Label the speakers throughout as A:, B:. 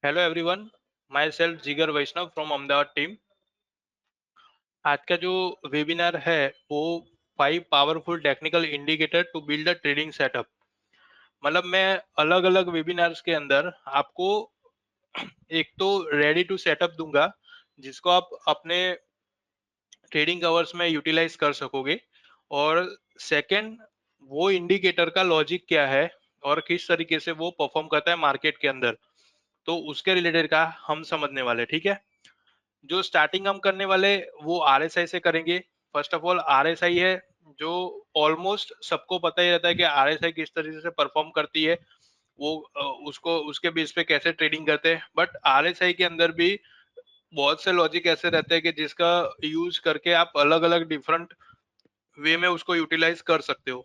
A: Hello everyone, my self जिगर वैष्णव from Ahmedabad team. आज का जो वेबिनार है वो 5 powerful technical indicator to build a trading setup. मतलब मैं अलग अलग वेबिनार्स के अंदर आपको एक तो रेडी टू सेटअप दूंगा जिसको आप अपने ट्रेडिंग आवर्स में यूटिलाइज कर सकोगे, और सेकंड वो इंडिकेटर का लॉजिक क्या है और किस तरीके से वो परफॉर्म करता है मार्केट के अंदर, तो उसके रिलेटेड का हम समझने वाले। ठीक है, जो स्टार्टिंग हम करने वाले वो आरएसआई से करेंगे। फर्स्ट ऑफ ऑल आरएसआई है जो ऑलमोस्ट सबको पता ही रहता है कि आरएसआई किस तरीके से परफॉर्म करती है, वो उसको उसके बेस पे कैसे ट्रेडिंग करते हैं। बट आरएसआई के अंदर भी बहुत से लॉजिक ऐसे रहते हैं कि जिसका यूज करके आप अलग अलग डिफरेंट वे में उसको यूटिलाइज कर सकते हो।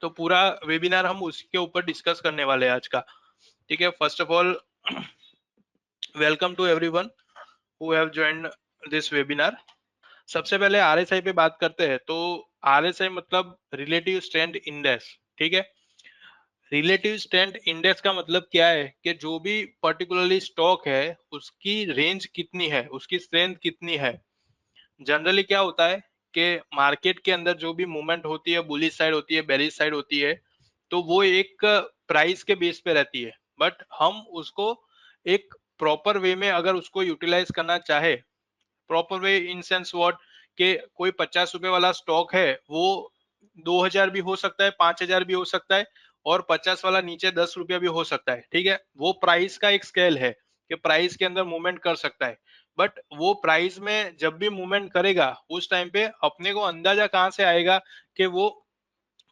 A: तो पूरा वेबिनार हम उसके ऊपर डिस्कस करने वाले हैं आज का। ठीक है, first of all welcome to everyone who have joined this webinar. सबसे पहले आरएसआई पे बात करते हैं। तो आरएसआई मतलब रिलेटिव स्ट्रेंथ इंडेक्स। ठीक है, रिलेटिव स्ट्रेंथ इंडेक्स का मतलब क्या है कि जो भी पर्टिकुलरली स्टॉक है उसकी रेंज कितनी है, उसकी स्ट्रेंथ कितनी है। जनरली क्या होता है कि मार्केट के अंदर जो भी मूवमेंट होती है, बुलिश साइड होती है, बेरिश साइड होती है, तो वो एक प्राइस के बेस पे रहती है। बट हम उसको एक प्रॉपर वे में अगर उसको यूटिलाइज करना चाहे, proper way in sense what, कि कोई 50 रुपए वाला स्टॉक है वो 2000 भी हो सकता है, 5000 भी हो सकता है, और 50 वाला नीचे 10 रुपया भी हो सकता है। ठीक है, वो प्राइस का एक स्केल है कि प्राइस के अंदर मूवमेंट कर सकता है। बट वो प्राइस में जब भी मूवमेंट करेगा उस टाइम पे अपने को अंदाजा कहाँ से आएगा कि वो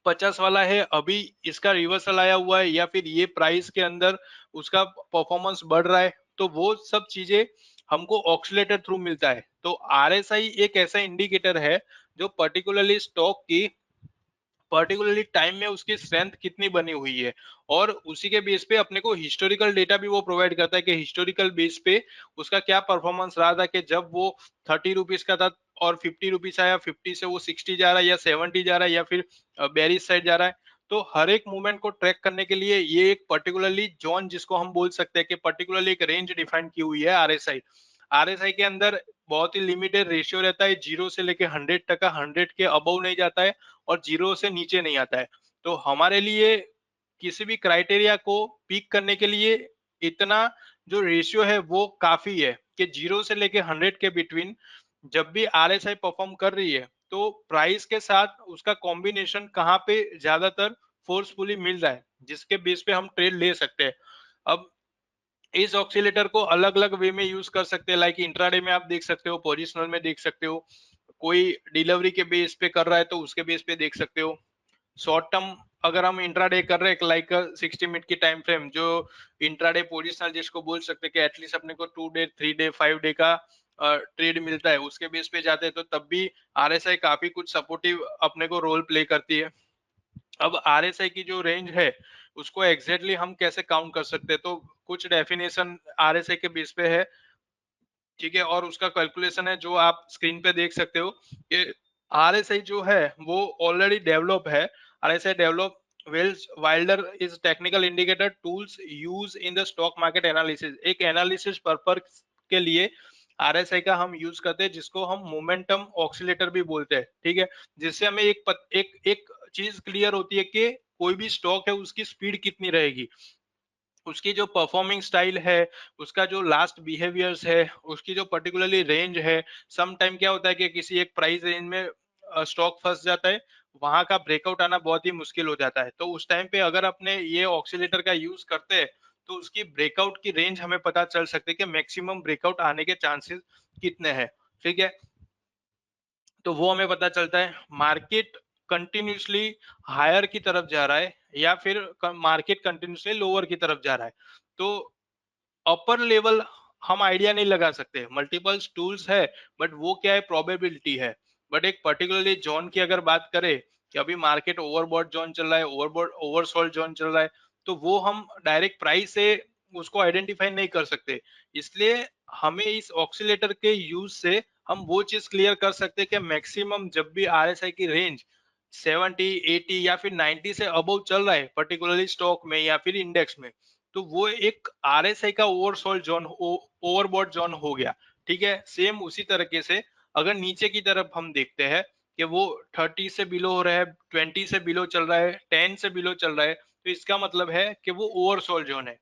A: 50 वाला है, अभी इसका रिवर्सल आया हुआ है, या फिर ये प्राइस के अंदर उसका परफॉर्मेंस बढ़ रहा है। तो वो सब चीजें हमको ऑक्सीलेटर थ्रू मिलता है। तो आरएसआई एक ऐसा इंडिकेटर है जो पर्टिकुलरली स्टॉक की पर्टिकुलरली टाइम में उसकी स्ट्रेंथ कितनी बनी हुई है, और उसी के बेस पे अपने को हिस्टोरिकल डेटा भी वो प्रोवाइड करता है कि हिस्टोरिकल बेस पे उसका क्या परफॉर्मेंस रहा था, कि जब वो 30 रुपीज का था और 50 रुपीज आया, 50 से वो 60 जा रहा है या 70 जा रहा है या फिर बेरिश साइड जा रहा है। तो हर एक मूवमेंट को ट्रैक करने के लिए ये एक पर्टिकुलरली जोन, जिसको हम बोल सकते हैं कि पर्टिकुलरली एक रेंज डिफाइन की हुई है आरएसआई। आरएसआई के अंदर बहुत ही लिमिटेड रेशियो रहता है, 0 से लेके 100 तक का, 100 के अबव नहीं जाता है और 0 से नीचे नहीं आता है। तो हमारे लिए किसी भी क्राइटेरिया को पिक करने के लिए इतना जो रेशियो है वो काफी है कि 0 से लेके 100 के बिटवीन जब भी आरएसआई परफॉर्म कर रही है तो प्राइस के साथ उसका कॉम्बिनेशन कहाँ पे ज्यादातर फोर्सफुली मिल रहा है, जिसके बेस पे हम ट्रेड ले सकते हैं। अब इस ऑक्सीलेटर को अलग अलग वे में यूज कर सकते हैं, लाइक इंट्राडे में आप देख सकते हो, पोजिशनल में देख सकते हो, कोई डिलीवरी के बेस पे कर रहा है तो उसके बेस पे देख सकते हो। शॉर्ट टर्म अगर हम इंट्राडे कर रहे हैं लाइक 60 मिनट की टाइम फ्रेम, जो इंट्राडे पोजिशनल जिसको बोल सकते हैं कि एटलीस्ट अपने को 2 डे 3 डे 5 डे का ट्रेड मिलता है, उसके बेस पे जाते हैं तो तब भी आरएसआई काफी कुछ सपोर्टिव अपने को रोल प्ले करती है। अब आरएसआई की जो रेंज है उसको एग्जैक्टली हम कैसे काउंट कर सकते हैं, तो कुछ डेफिनेशन आरएसआई के बेस पे है। ठीक है, और उसका कैलकुलेशन है जो आप स्क्रीन पे देख सकते हो कि आरएसआई जो है वो ऑलरेडी डेवलप है। RSI develop Welles Wilder is technical indicator tools use in the stock market analysis. एक एनालिसिस पर्पस के लिए आरएसआई का हम यूज करते हैं, जिसको हम मोमेंटम ऑक्सीलेटर भी बोलते हैं। ठीक है, जिससे हमें एक चीज क्लियर होती है कि कोई भी स्टॉक है उसकी स्पीड कितनी रहेगी, उसकी जो परफॉर्मिंग स्टाइल है, उसका जो लास्ट बिहेवियर्स है, उसकी जो पर्टिकुलरली रेंज है। सम टाइम क्या होता है कि किसी एक प्राइस रेंज में स्टॉक फंस जाता है, वहां का ब्रेकआउट आना बहुत ही मुश्किल हो जाता है। तो उस टाइम पे अगर अपने ये ऑक्सीलेटर का यूज करते हैं तो उसकी ब्रेकआउट की रेंज हमें पता चल सकती है कि मैक्सिमम ब्रेकआउट आने के चांसेस कितने हैं। ठीक है, तो वो हमें पता चलता है मार्केट कंटिन्यूसली हायर की तरफ जा रहा है या फिर मार्केट कंटिन्यूसली लोअर की तरफ जा रहा है। तो अपर लेवल हम आइडिया नहीं लगा सकते, मल्टीपल टूल्स है, बट वो क्या है, प्रोबेबिलिटी है। बट एक पर्टिकुलरली जोन की अगर बात करें कि अभी मार्केट ओवरबॉट जोन चल रहा है, ओवरबॉट ओवरसोल्ड जोन चल रहा है, तो वो हम डायरेक्ट प्राइस से उसको आइडेंटिफाई नहीं कर सकते। इसलिए हमें इस ऑक्सीलेटर के यूज से हम वो चीज क्लियर कर सकते हैं कि मैक्सिमम जब भी आरएसआई की रेंज 70 80 या फिर 90 से अबव चल रहा है पर्टिकुलरली स्टॉक में या फिर इंडेक्स में, तो वो एक आरएसआई का ओवरसोल्ड जोन, ओवरबॉट जोन हो गया। ठीक है, सेम उसी तरीके से अगर नीचे की तरफ हम देखते हैं कि वो 30 से बिलो हो रहा है, 20 से बिलो चल रहा है, 10 से बिलो चल रहा है, तो इसका मतलब है कि वो ओवरसोल्ड जोन है।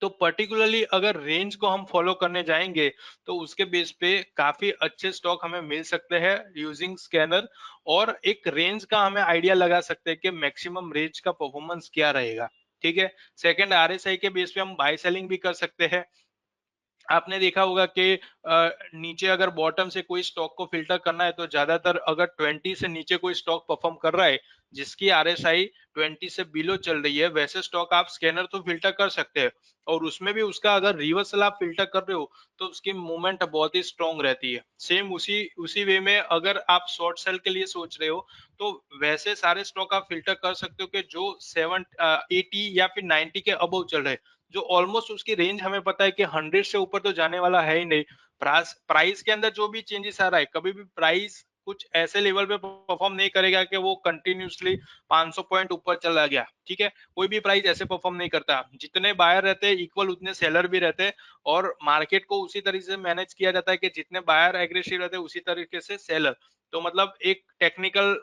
A: तो पर्टिकुलरली अगर रेंज को हम फॉलो करने जाएंगे तो उसके बेस पे काफी अच्छे स्टॉक हमें मिल सकते हैं यूजिंग स्कैनर, और एक रेंज का हमें आइडिया लगा सकते हैं कि मैक्सिमम रेंज का परफॉर्मेंस क्या रहेगा। ठीक है, सेकंड आरएसआई के बेस पे हम बाय सेलिंग भी कर सकते हैं। आपने देखा होगा कि नीचे अगर बॉटम से कोई स्टॉक को फिल्टर करना है तो ज्यादातर अगर 20 से नीचे कोई स्टॉक परफॉर्म कर रहा है जिसकी आरएसआई 20 से बिलो चल रही है, वैसे स्टॉक आप स्कैनर तो फिल्टर कर सकते हैं, और उसमें भी उसका अगर रिवर्सल आप फिल्टर कर रहे हो तो उसकी मूवमेंट बहुत ही स्ट्रांग रहती है। सेम उसी उसी वे में अगर आप शॉर्ट सेल के लिए सोच रहे हो तो वैसे सारे स्टॉक आप फिल्टर कर सकते हो कि जो 80 या फिर 90 के अबव चल रहे हैं, जो ऑलमोस्ट उसकी रेंज हमें पता है कि 100 से ऊपर तो जाने वाला है ही नहीं। प्राइस प्राइस के अंदर जो भी चेंजेस आ रहा है, कभी भी प्राइस कुछ ऐसे लेवल पे परफॉर्म नहीं करेगा कि वो कंटिन्यूअसली 500 पॉइंट ऊपर चला गया। ठीक है, कोई भी प्राइस ऐसे परफॉर्म नहीं करता। जितने बायर रहते हैं इक्वल उतने सेलर भी रहते हैं, और मार्केट को उसी तरीके से मैनेज किया जाता है कि जितने बायर एग्रेसिव रहते हैं उसी तरीके से सेलर। तो मतलब एक टेक्निकल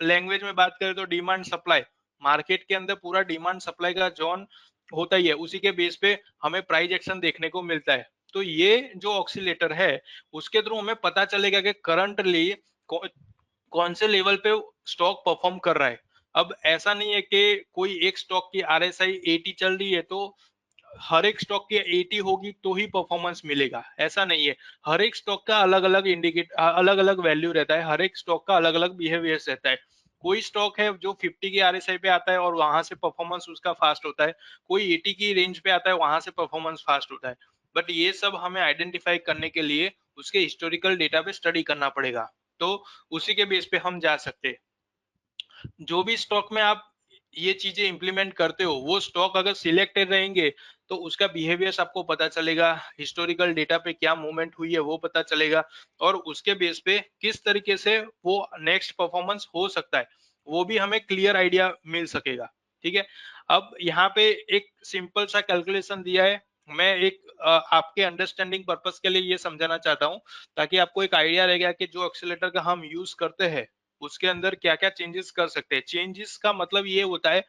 A: लैंग्वेज में बात करें तो डिमांड सप्लाई, मार्केट के अंदर पूरा डिमांड सप्लाई का जोन होता ही है, उसी के बेस पे हमें प्राइस एक्शन देखने को मिलता है। तो ये जो ऑक्सीलेटर है उसके थ्रू हमें पता चलेगा कि करंटली कौन से लेवल पे स्टॉक परफॉर्म कर रहा है। अब ऐसा नहीं है कि कोई एक स्टॉक की आरएसआई 80 चल रही है तो हर एक स्टॉक की 80 होगी तो ही परफॉर्मेंस मिलेगा, ऐसा नहीं है। हर एक स्टॉक का अलग अलग अलग अलग वैल्यू रहता है, हर एक स्टॉक का अलग अलग बिहेवियर रहता है। कोई स्टॉक है जो 50 की आरएसआई पे आता है और वहां से परफॉर्मेंस उसका फास्ट होता है, कोई 80 की रेंज पे आता है वहां से परफॉर्मेंस फास्ट होता है। बट ये सब हमें आइडेंटिफाई करने के लिए उसके हिस्टोरिकल डेटा पे स्टडी करना पड़ेगा, तो उसी के बेस पे हम जा सकते हैं। जो भी स्टॉक में आप ये चीजें इंप्लीमेंट करते हो वो स्टॉक अगर सिलेक्टेड रहेंगे तो उसका बिहेवियर आपको पता चलेगा, हिस्टोरिकल डेटा पे क्या मूवमेंट हुई है वो पता चलेगा, और उसके बेस पे किस तरीके से वो नेक्स्ट परफॉर्मेंस हो सकता है वो भी हमें क्लियर आइडिया मिल सकेगा। ठीक है, अब यहाँ पे एक सिंपल सा कैलकुलेशन दिया है, मैं एक आपके अंडरस्टैंडिंग पर्पस के लिए ये समझाना चाहता हूँ ताकि आपको एक आइडिया रहेगा कि जो एक्सेलेटर का हम यूज करते हैं उसके अंदर क्या-क्या चेंजेस कर सकते हैं। चेंजेस का मतलब ये होता है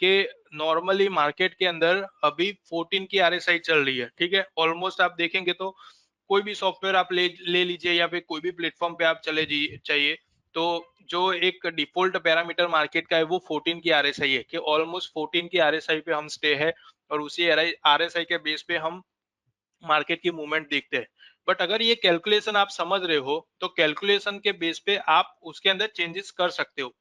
A: कि नॉर्मली मार्केट के अंदर अभी 14 की आरएसआई चल रही है, ठीक है? ऑलमोस्ट आप देखेंगे तो कोई भी सॉफ्टवेयर आप ले ले लीजिए या फिर कोई भी प्लेटफॉर्म पे आप चले जी चाहिए, तो जो एक डिफ़ॉल्ट पैरामीटर मार्केट का है वो 14 की आरएसआई है कि ऑलमोस्ट 14 की आरएसआई पे हम स्टे है, और उसी आरएसआई के बेस पे हम मार्केट की मूवमेंट देखते हैं। बट अगर ये कैलकुलेशन आप समझ रहे हो तो कैलकुलेशन के बेस पे आप उसके अंदर चेंजेस कर सकते हो।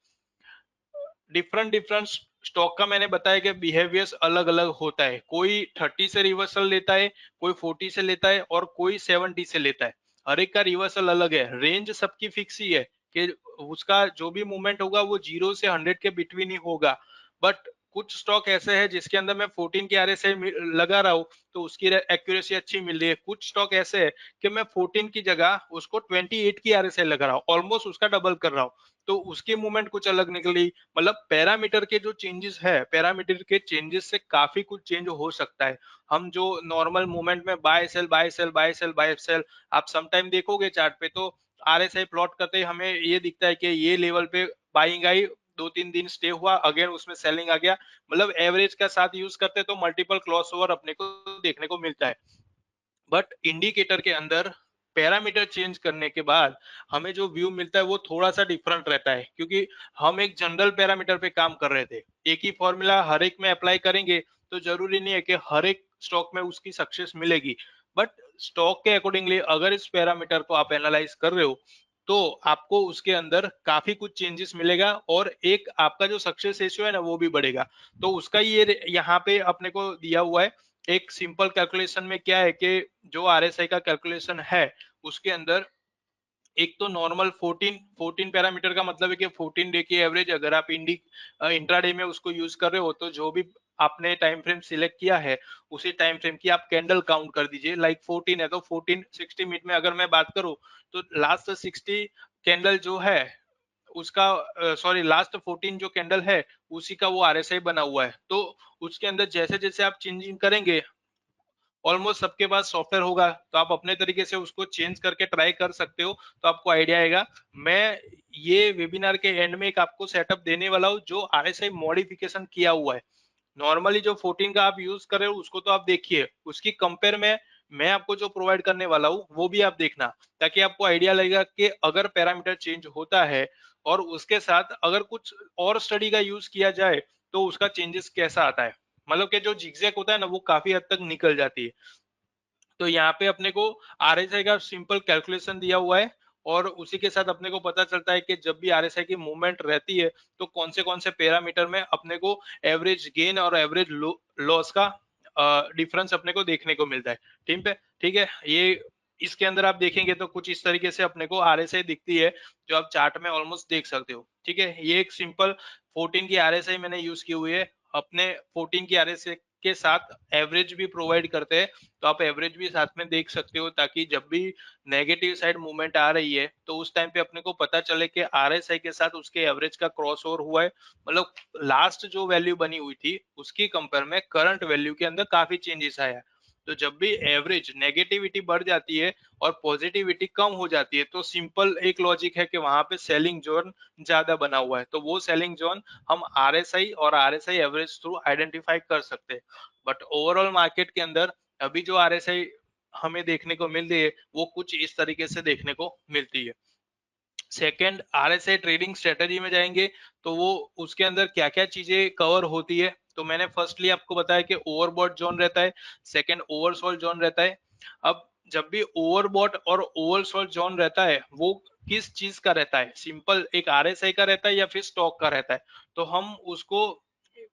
A: डिफरेंट डिफरेंट स्टॉक का मैंने बताया कि बिहेवियर्स अलग अलग होता है, कोई 30 से रिवर्सल लेता है, कोई 40 से लेता है और कोई 70 से लेता है। हर एक का रिवर्सल अलग है, रेंज सबकी फिक्स ही है कि उसका जो भी मूवमेंट होगा वो 0 से 100 के बिटवीन ही होगा। बट कुछ स्टॉक ऐसे है जिसके अंदर मैं 14 की आरएसआई लगा रहा हूँ तो उसकी एक्यूरेसी अच्छी मिल रही है। कुछ स्टॉक ऐसे है कि मैं 14 की जगह उसको 28 की आरएसआई लगा रहा हूँ, ऑलमोस्ट उसका डबल कर रहा हूँ, तो उसकी मूवमेंट कुछ अलग निकली। मतलब पैरामीटर के जो चेंजेस है, पैरामीटर के चेंजेस से काफी कुछ चेंज हो सकता है। हम जो नॉर्मल मूवमेंट में buy sell buy sell buy sell buy sell, आप सम टाइम देखोगे चार्ट पे तो आरएसआई प्लॉट करते ही हमें ये दिखता है कि ये लेवल पे बाइंग आई, 2-3 दिन स्टे हुआ, अगेन उसमें सेलिंग आ गया। मतलब एवरेज का साथ यूज करते तो मल्टीपल क्रॉस ओवर अपने को देखने को मिलता है। बट इंडिकेटर के अंदर पैरामीटर चेंज करने के बाद हमें जो व्यू मिलता है वो थोड़ा सा डिफरेंट रहता है, क्योंकि हम एक जनरल पैरामीटर पे काम कर रहे थे। एक ही फॉर्मूला हर एक में अप्लाई करेंगे तो जरूरी नहीं है कि हर एक स्टॉक में उसकी सक्सेस मिलेगी। बट स्टॉक के अकॉर्डिंगली अगर इस पैरामीटर को आप एनालाइज कर रहे हो तो आपको उसके अंदर काफी कुछ चेंजेस मिलेगा, और एक आपका जो सक्सेस रेशियो है ना वो भी बढ़ेगा। तो उसका ये यहाँ पे अपने को दिया हुआ है। एक सिंपल कैलकुलेशन में क्या है कि जो आरएसआई का कैलकुलेशन है उसके अंदर एक तो नॉर्मल 14 पैरामीटर का मतलब है कि 14 डे की एवरेज अगर आप इंट्राडे में उसको यूज कर रहे हो तो जो भी आपने टाइम फ्रेम सिलेक्ट किया है उसी टाइम फ्रेम की आप कैंडल काउंट कर दीजिए। लाइक 14 है तो 14 60 मिनट में अगर मैं बात करूं तो लास्ट 60 कैंडल जो है उसका सॉरी लास्ट 14 जो कैंडल है उसी का वो आरएसआई बना हुआ है। तो उसके अंदर जैसे जैसे आप चेंजिंग करेंगे, ऑलमोस्ट सबके पास सॉफ्टवेयर होगा, तो आप अपने तरीके से उसको चेंज करके ट्राई कर सकते हो, तो आपको आइडिया आएगा। मैं ये वेबिनार के एंड में एक आपको सेटअप देने वाला हूँ जो आरएसआई मॉडिफिकेशन किया हुआ है। नॉर्मली जो 14 का आप यूज कर रहे हो उसको तो आप देखिए, उसकी कंपेयर में मैं आपको जो प्रोवाइड करने वाला हूँ वो भी आप देखना, ताकि आपको आइडिया लगेगा कि अगर पैरामीटर चेंज होता है और उसके साथ अगर कुछ और स्टडी का यूज किया जाए तो उसका चेंजेस कैसा आता है। मतलब कि जो जिगजैग होता है ना वो काफी हद तक निकल जाती है। तो यहाँ पे अपने को आरएसआई का सिंपल कैलकुलेशन दिया हुआ है, और उसी के साथ अपने को पता चलता है कि जब भी आरएसआई की मूवमेंट रहती है तो कौन से पैरामीटर में अपने को एवरेज गेन और एवरेज लॉस का डिफरेंस अपने को देखने को मिलता है। ठीक है, ठीक है। ये इसके अंदर आप देखेंगे तो कुछ इस तरीके से अपने को आरएसआई दिखती है, जो आप चार्ट में ऑलमोस्ट देख सकते हो। ठीक है, ये एक सिंपल 14 की आरएसआई मैंने यूज की हुई है। अपने 14 की आरएसआई के साथ एवरेज भी प्रोवाइड करते हैं, तो आप एवरेज भी साथ में देख सकते हो, ताकि जब भी नेगेटिव साइड मूवमेंट आ रही है तो उस टाइम पे अपने को पता चले कि आरएसआई के साथ उसके एवरेज का क्रॉस ओवर हुआ है। मतलब लास्ट जो वैल्यू बनी हुई थी उसकी कंपेयर में करंट वैल्यू के अंदर काफी चेंजेस आया है। तो जब भी एवरेज नेगेटिविटी बढ़ जाती है और पॉजिटिविटी कम हो जाती है तो सिंपल एक लॉजिक है कि वहां पे सेलिंग जोन ज्यादा बना हुआ है, तो वो सेलिंग जोन हम आरएसआई और आरएसआई एवरेज थ्रू आइडेंटिफाई कर सकते हैं। बट ओवरऑल मार्केट के अंदर अभी जो आरएसआई हमें देखने को मिल रही है वो कुछ इस तरीके से देखने को मिलती है। सेकंड, आरएसआई ट्रेडिंग स्ट्रेटजी में जाएंगे तो वो उसके अंदर क्या क्या चीजें कवर होती है। तो मैंने फर्स्टली आपको बताया कि ओवरबॉट जोन रहता है, सेकंड ओवरसोल्ड जोन रहता है। अब जब भी ओवरबॉट और ओवरसोल्ड जोन रहता है वो किस चीज का रहता है, सिंपल एक आरएसआई का रहता है या फिर स्टॉक का रहता है। तो हम उसको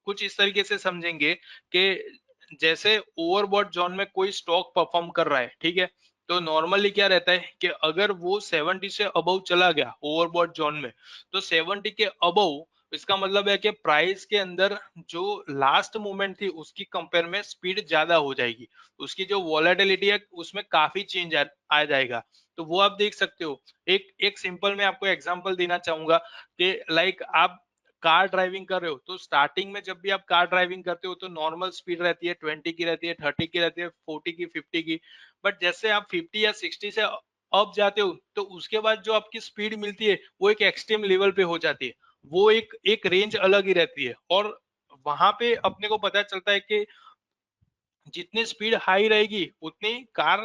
A: कुछ इस तरीके से समझेंगे कि जैसे ओवरबॉट जोन में कोई स्टॉक परफॉर्म कर रहा है, ठीक है, तो नॉर्मली क्या रहता है कि अगर वो 70 से अबव चला गया ओवरबॉट जोन में, तो 70 के अबव इसका मतलब है कि प्राइस के अंदर जो लास्ट मूवमेंट थी उसकी कंपेयर में स्पीड ज्यादा हो जाएगी, उसकी जो वॉलेटिलिटी है उसमें काफी चेंज आ जाएगा। तो वो आप देख सकते हो। एक एक सिंपल मैं आपको एग्जांपल देना चाहूंगा कि लाइक आप कार ड्राइविंग कर रहे हो, तो स्टार्टिंग में जब भी आप कार ड्राइविंग करते हो तो नॉर्मल स्पीड रहती है 20 की, रहती है 30 की, रहती है 40 की, 50 की। बट जैसे आप 50 या 60 से अप जाते हो तो उसके बाद जो आपकी स्पीड मिलती है वो एक एक्सट्रीम लेवल पे हो जाती है। वो एक एक रेंज अलग ही रहती है, और वहां पे अपने को पता चलता है कि जितनी स्पीड हाई रहेगी उतनी कार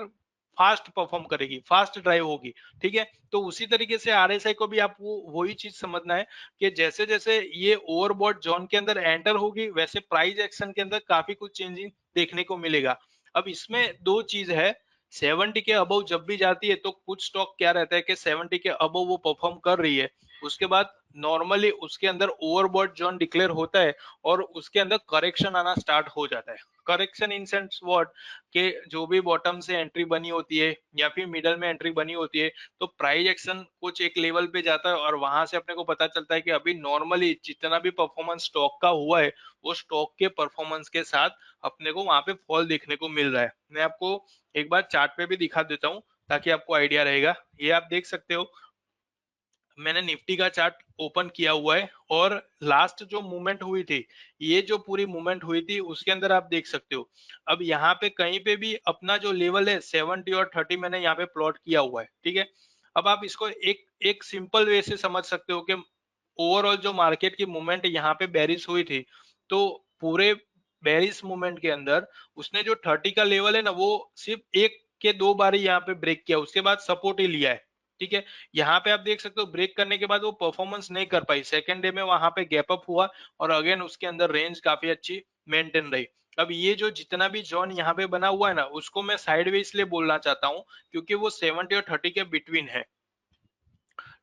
A: फास्ट परफॉर्म करेगी, फास्ट ड्राइव होगी। ठीक है, तो उसी तरीके से आरएसआई को भी आपको वही चीज समझना है कि जैसे जैसे ये ओवरबॉट जोन के अंदर एंटर होगी वैसे प्राइस एक्शन के अंदर काफी कुछ चेंजिंग देखने को मिलेगा। अब इसमें दो चीज है, 70 के अबव जब भी जाती है तो कुछ स्टॉक क्या रहता है कि 70 के अबव वो परफॉर्म कर रही है, उसके बाद नॉर्मली उसके अंदर ओवरबॉट जोन डिक्लेयर होता है और उसके अंदर करेक्शन आना स्टार्ट हो जाता है। करेक्शन इन सेंस व्हाट, कि जो भी बॉटम से एंट्री बनी होती है या फिर मिडल में एंट्री बनी होती है तो प्राइस एक्शन कुछ एक लेवल पे जाता है और वहां से अपने को पता चलता है कि अभी नॉर्मली जितना भी परफॉर्मेंस स्टॉक का हुआ है वो स्टॉक के परफॉर्मेंस के साथ अपने को वहां पे फॉल देखने को मिल रहा है। मैं आपको एक बार चार्ट पे भी दिखा देता हूँ ताकि आपको आइडिया रहेगा। ये आप देख सकते हो, मैंने निफ्टी का चार्ट ओपन किया हुआ है और लास्ट जो मूवमेंट हुई थी, ये जो पूरी मूवमेंट हुई थी उसके अंदर आप देख सकते हो। अब यहाँ पे कहीं पे भी अपना जो लेवल है 70 और 30 मैंने यहाँ पे प्लॉट किया हुआ है। ठीक है, अब आप इसको एक एक सिंपल वे से समझ सकते हो कि ओवरऑल जो मार्केट की मूवमेंट यहाँ पे बेरिश हुई थी, तो पूरे बेरिश मूवमेंट के अंदर उसने जो 30 का लेवल है ना वो सिर्फ एक के दो बार ही यहाँ पे ब्रेक किया, उसके बाद सपोर्ट ही लिया है। ठीक है, यहाँ पे आप देख सकते हो ब्रेक करने के बाद वो परफॉर्मेंस नहीं कर पाई, सेकेंड डे में वहां पे गैप अप हुआ और अगेन उसके अंदर रेंज काफी अच्छी मेंटेन रही। अब ये जो जितना भी जोन यहाँ पे बना हुआ है ना उसको मैं साइड इसलिए बोलना चाहता हूँ क्योंकि वो 70 और 30 के बिटवीन है।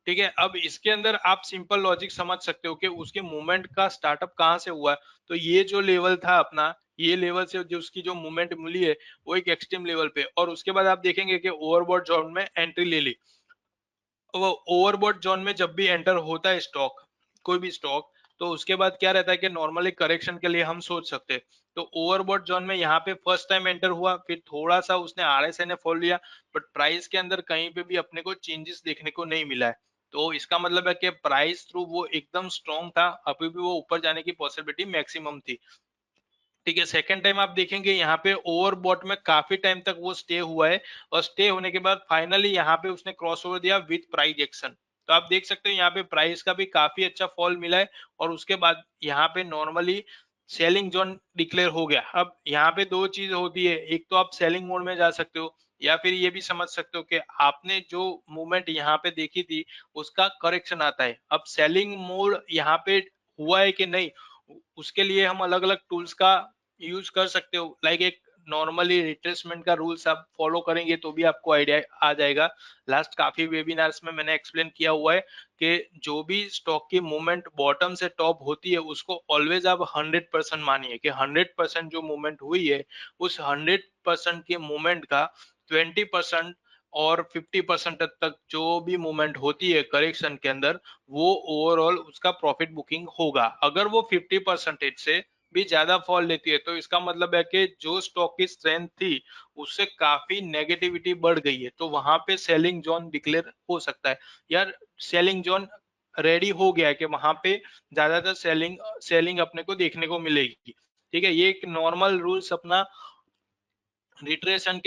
A: ठीक है, अब इसके अंदर आप सिंपल लॉजिक समझ सकते हो कि उसके मूवमेंट का स्टार्टअप कहाँ से हुआ है। तो ये जो लेवल था अपना, ये लेवल से जो उसकी जो मूवमेंट मिली है वो एक एक्सट्रीम लेवल पे, और उसके बाद आप देखेंगे कि ओवरबॉट जोन में एंट्री ले ली। वो ओवरबॉट जोन में जब भी एंटर होता है स्टॉक, कोई भी स्टॉक, तो उसके बाद क्या रहता है कि नॉर्मली करेक्शन के लिए हम सोच सकते हैं। तो ओवरबॉट जोन में यहाँ पे फर्स्ट टाइम एंटर हुआ, फिर थोड़ा सा उसने आरएसआई ने फॉल लिया, बट प्राइस के अंदर कहीं पे भी अपने को चेंजेस देखने को नहीं मिला है। तो इसका मतलब है कि प्राइस थ्रू वो एकदम स्ट्रॉन्ग था, अभी भी वो ऊपर जाने की पॉसिबिलिटी मैक्सिमम थी। ठीक है, सेकंड टाइम आप देखेंगे यहाँ पे ओवरबॉट में काफी टाइम तक वो स्टे हुआ है, और स्टे होने के बाद फाइनली यहाँ पे उसने क्रॉस ओवर दिया विथ प्राइस एक्शन। तो आप देख सकते हो यहाँ पे प्राइस का भी काफी अच्छा फॉल मिला है, और उसके बाद यहाँ पे नॉर्मली सेलिंग जोन डिक्लेयर हो गया। अब यहाँ पे दो चीज होती है, एक तो आप सेलिंग मोड में जा सकते हो, या फिर ये भी समझ सकते हो कि आपने जो मूवमेंट यहाँ पे देखी थी उसका करेक्शन आता है। अब सेलिंग मोड यहाँ पे हुआ है कि नहीं, उसके लिए हम अलग अलग टूल्स का यूज कर सकते हो। लाइक एक नॉर्मली रिट्रेसमेंट का रूल्स आप फॉलो करेंगे तो भी आपको आइडिया आ जाएगा। लास्ट काफी वेबिनार्स में मैंने एक्सप्लेन किया हुआ है कि जो भी स्टॉक की मूवमेंट बॉटम से टॉप होती है उसको ऑलवेज आप 100% मानिए, कि 100% जो मूवमेंट हुई है उस 100% के मूवमेंट का 20% और 50% तक जो भी मूवमेंट होती है करेक्शन के अंदर, वो ओवरऑल उसका प्रॉफिट बुकिंग होगा। अगर वो 50% से भी ज्यादा फॉल लेती है तो इसका मतलब है कि जो स्टॉक की स्ट्रेंथ थी उससे काफी नेगेटिविटी बढ़ गई है, तो वहां पे सेलिंग जोन डिक्लेयर हो सकता है। यार सेलिंग जोन रेडी हो गया है कि वहां पे ज्यादातर सेलिंग सेलिंग अपने को देखने को मिलेगी। ठीक है, ये एक नॉर्मल रूल्स अपना रिट्रेसमेंट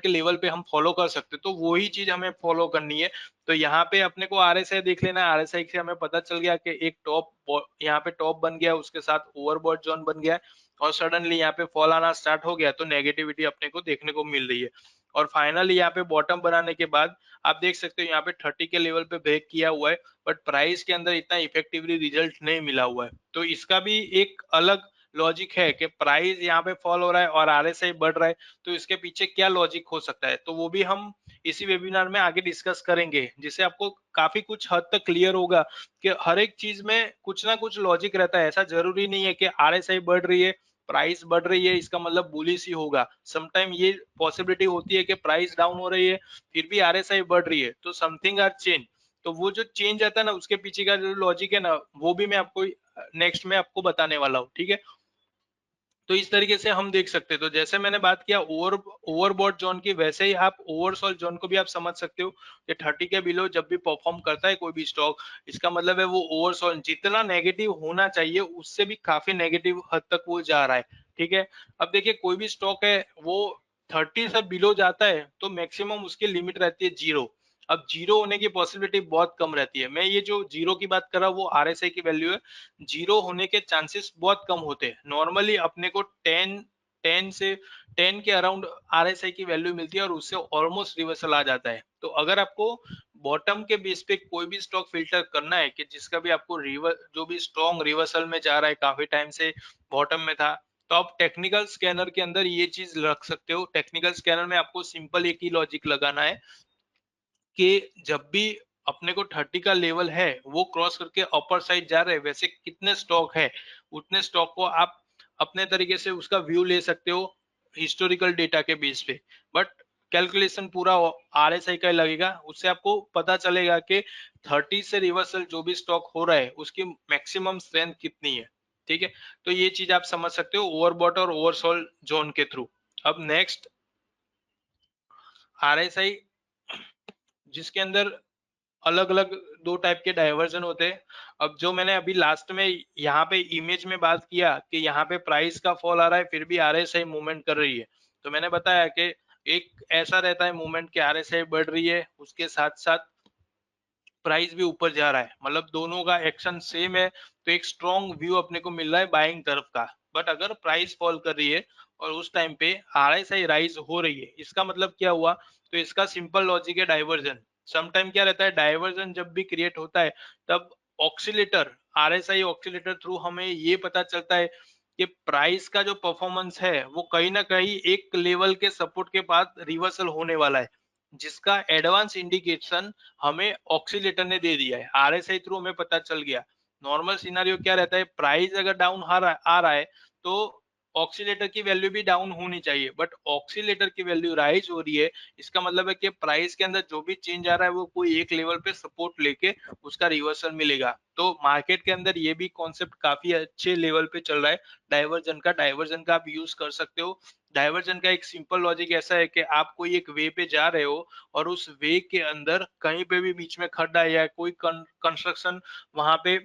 A: के लेवल पे हम फॉलो कर सकते, तो वही चीज हमें फॉलो करनी है। तो यहाँ पे अपने को आरएसआई देख लेना है, आरएसआई से हमें पता चल गया कि एक टॉप यहाँ पे टॉप बन गया, उसके साथ ओवरबॉट जोन बन गया, और सडनली यहाँ पे फॉल आना स्टार्ट हो गया, तो नेगेटिविटी अपने को देखने को मिल रही है। और फाइनली यहाँ पे बॉटम बनाने के बाद आप देख सकते हो यहाँ पे 30 के लेवल पे ब्रेक किया हुआ है, बट प्राइस के अंदर इतना इफेक्टिवली रिजल्ट नहीं मिला हुआ है। तो इसका भी एक अलग लॉजिक है कि प्राइस यहाँ पे फॉल हो रहा है और आरएसआई बढ़ रहा है, तो इसके पीछे क्या लॉजिक हो सकता है, तो वो भी हम इसी वेबिनार में आगे डिस्कस करेंगे, जिससे आपको काफी कुछ हद तक क्लियर होगा कि हर एक चीज में कुछ ना कुछ लॉजिक रहता है। ऐसा जरूरी नहीं है कि आरएसआई बढ़ रही है, प्राइस बढ़ रही है, इसका मतलब बुलिश ही होगा। समटाइम ये पॉसिबिलिटी होती है कि प्राइस डाउन हो रही है फिर भी आरएसआई बढ़ रही है, तो समथिंग आर चेंज। तो वो जो चेंज आता है ना, उसके पीछे का जो लॉजिक है ना, वो भी मैं आपको नेक्स्ट में आपको बताने वाला हूँ। ठीक है, तो इस तरीके से हम देख सकते हैं। तो जैसे मैंने बात किया ओवरबॉट जोन की, वैसे ही आप ओवरसोल्ड जोन को भी आप समझ सकते हो कि 30 के बिलो जब भी परफॉर्म करता है कोई भी स्टॉक, इसका मतलब है वो ओवरसोल्ड जितना नेगेटिव होना चाहिए उससे भी काफी नेगेटिव हद तक वो जा रहा है। ठीक है, अब देखिए कोई भी स्टॉक है वो 30 से बिलो जाता है तो मैक्सिमम उसकी लिमिट रहती है 0। अब जीरो होने की पॉसिबिलिटी बहुत कम रहती है। मैं ये जो जीरो की बात कर रहा हूँ वो आरएसआई की वैल्यू है, जीरो होने के चांसेस बहुत कम होते हैं। नॉर्मली अपने को 10 के अराउंड आरएसआई की वैल्यू मिलती है, और उससे ऑलमोस्ट रिवर्सल आ जाता है। तो अगर आपको बॉटम के बेस पे कोई भी स्टॉक फिल्टर करना है कि जिसका भी आपको जो भी स्ट्रॉन्ग रिवर्सल में जा रहा है, काफी टाइम से बॉटम में था, तो आप टेक्निकल स्कैनर के अंदर ये चीज रख सकते हो। टेक्निकल स्कैनर में आपको सिंपल एक ही लॉजिक लगाना है कि जब भी अपने को 30 का लेवल है वो क्रॉस करके अपर साइड जा रहे हैं, वैसे कितने स्टॉक है उतने स्टॉक को आप अपने तरीके से उसका व्यू ले सकते हो हिस्टोरिकल डेटा के बेस पे। बट कैलकुलेशन पूरा आरएसआई का ही लगेगा, उससे आपको पता चलेगा कि 30 से रिवर्सल जो भी स्टॉक हो रहा है उसकी मैक्सिमम स्ट्रेंथ कितनी है। ठीक है, तो ये चीज आप समझ सकते हो ओवरबॉट और ओवरसोल्ड जोन के थ्रू। अब नेक्स्ट आरएसआई, जिसके अंदर अलग अलग दो टाइप के डाइवर्जन होते हैं। अब जो मैंने अभी लास्ट में यहाँ पे इमेज में बात किया कि यहाँ पे प्राइस का फॉल आ रहा है फिर भी आरएसआई मूवमेंट कर रही है, तो मैंने बताया कि एक ऐसा रहता है मूवमेंट कि आरएसआई बढ़ रही है उसके साथ साथ प्राइस भी ऊपर जा रहा है, मतलब दोनों का एक्शन सेम है, तो एक स्ट्रॉन्ग व्यू अपने को मिल रहा है बाइंग तरफ का। बट अगर प्राइस फॉल कर रही है और उस टाइम पे आरएसआई राइज हो रही है, इसका मतलब क्या हुआ, तो इसका सिंपल लॉजिक है डाइवर्जन। समटाइम क्या रहता है, डाइवर्जन जब भी क्रिएट होता है तब ऑक्सीलेटर आरएसआई ऑक्सीलेटर थ्रू हमें ये पता चलता है कि प्राइस का जो परफॉर्मेंस है वो कहीं ना कहीं एक लेवल के सपोर्ट के बाद रिवर्सल होने वाला है, जिसका एडवांस इंडिकेशन हमें ऑक्सीलेटर ने दे दिया है। आरएसआई थ्रू हमें पता चल गया। नॉर्मल सिनारियो क्या रहता है, प्राइस अगर डाउन आ रहा है तो ऑक्सीलेटर की वैल्यू भी डाउन होनी चाहिए, बट ऑक्सीलेटर की वैल्यू राइज हो रही है। इसका मतलब है कि प्राइस के अंदर जो भी चेंज आ रहा है वो कोई एक लेवल पे सपोर्ट लेके उसका रिवर्सल मिलेगा। तो मार्केट के अंदर ये भी कॉन्सेप्ट काफी अच्छे लेवल पे चल रहा है डाइवर्जन का आप यूज कर सकते हो। डाइवर्जन का एक सिंपल लॉजिक ऐसा है कि आप कोई एक वे पे जा रहे हो और उस वे के अंदर कहीं पे भी बीच में खड्डा या कोई कंस्ट्रक्शन वहां पे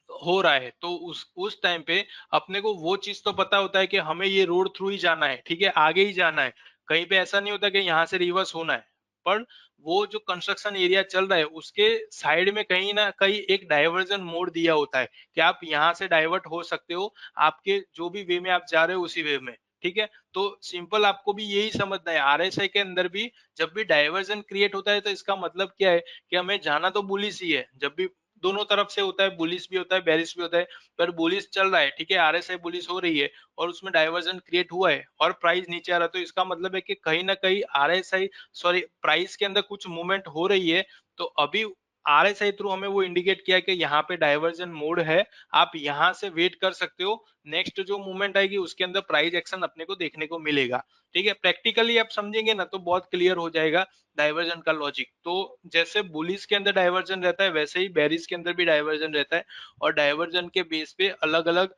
A: हो रहा है, तो उस टाइम पे अपने को वो चीज तो पता होता है कि हमें ये रोड थ्रू ही जाना है, ठीक है, आगे ही जाना है। कहीं पे ऐसा नहीं होता कि यहाँ से रिवर्स होना है। पर वो जो कंस्ट्रक्शन एरिया चल रहा है उसके साइड में कहीं ना कहीं एक डाइवर्जन मोड दिया होता है कि आप यहाँ से डाइवर्ट हो सकते हो, आपके जो भी वे में आप जा रहे हो उसी वे में। ठीक है, तो सिंपल आपको भी यही समझना है, आरएसआई के अंदर भी जब भी डाइवर्जन क्रिएट होता है तो इसका मतलब क्या है कि हमें जाना तो बुलिश ही है। जब भी दोनों तरफ से होता है, बुलिश भी होता है, बेरिश भी होता है। पर बुलिश चल रहा है, ठीक है, आरएसआई बुलिश हो रही है और उसमें डाइवर्जन क्रिएट हुआ है और प्राइस नीचे आ रहा है, तो इसका मतलब है कि कहीं ना कहीं आरएसआई सॉरी प्राइस के अंदर कुछ मूवमेंट हो रही है। तो अभी आरएसआई थ्रू हमें वो इंडिकेट किया कि यहाँ पे डाइवर्जन मोड है, आप यहाँ से वेट कर सकते हो। नेक्स्ट जो मूवमेंट आएगी उसके अंदर प्राइस एक्शन अपने को देखने को मिलेगा। ठीक है, प्रैक्टिकली आप समझेंगे ना तो बहुत क्लियर हो जाएगा डाइवर्जन का लॉजिक। तो जैसे बुलिस के अंदर डाइवर्जन रहता है वैसे ही बेरिस के अंदर भी डाइवर्जन रहता है, और डाइवर्जन के बेस पे अलग अलग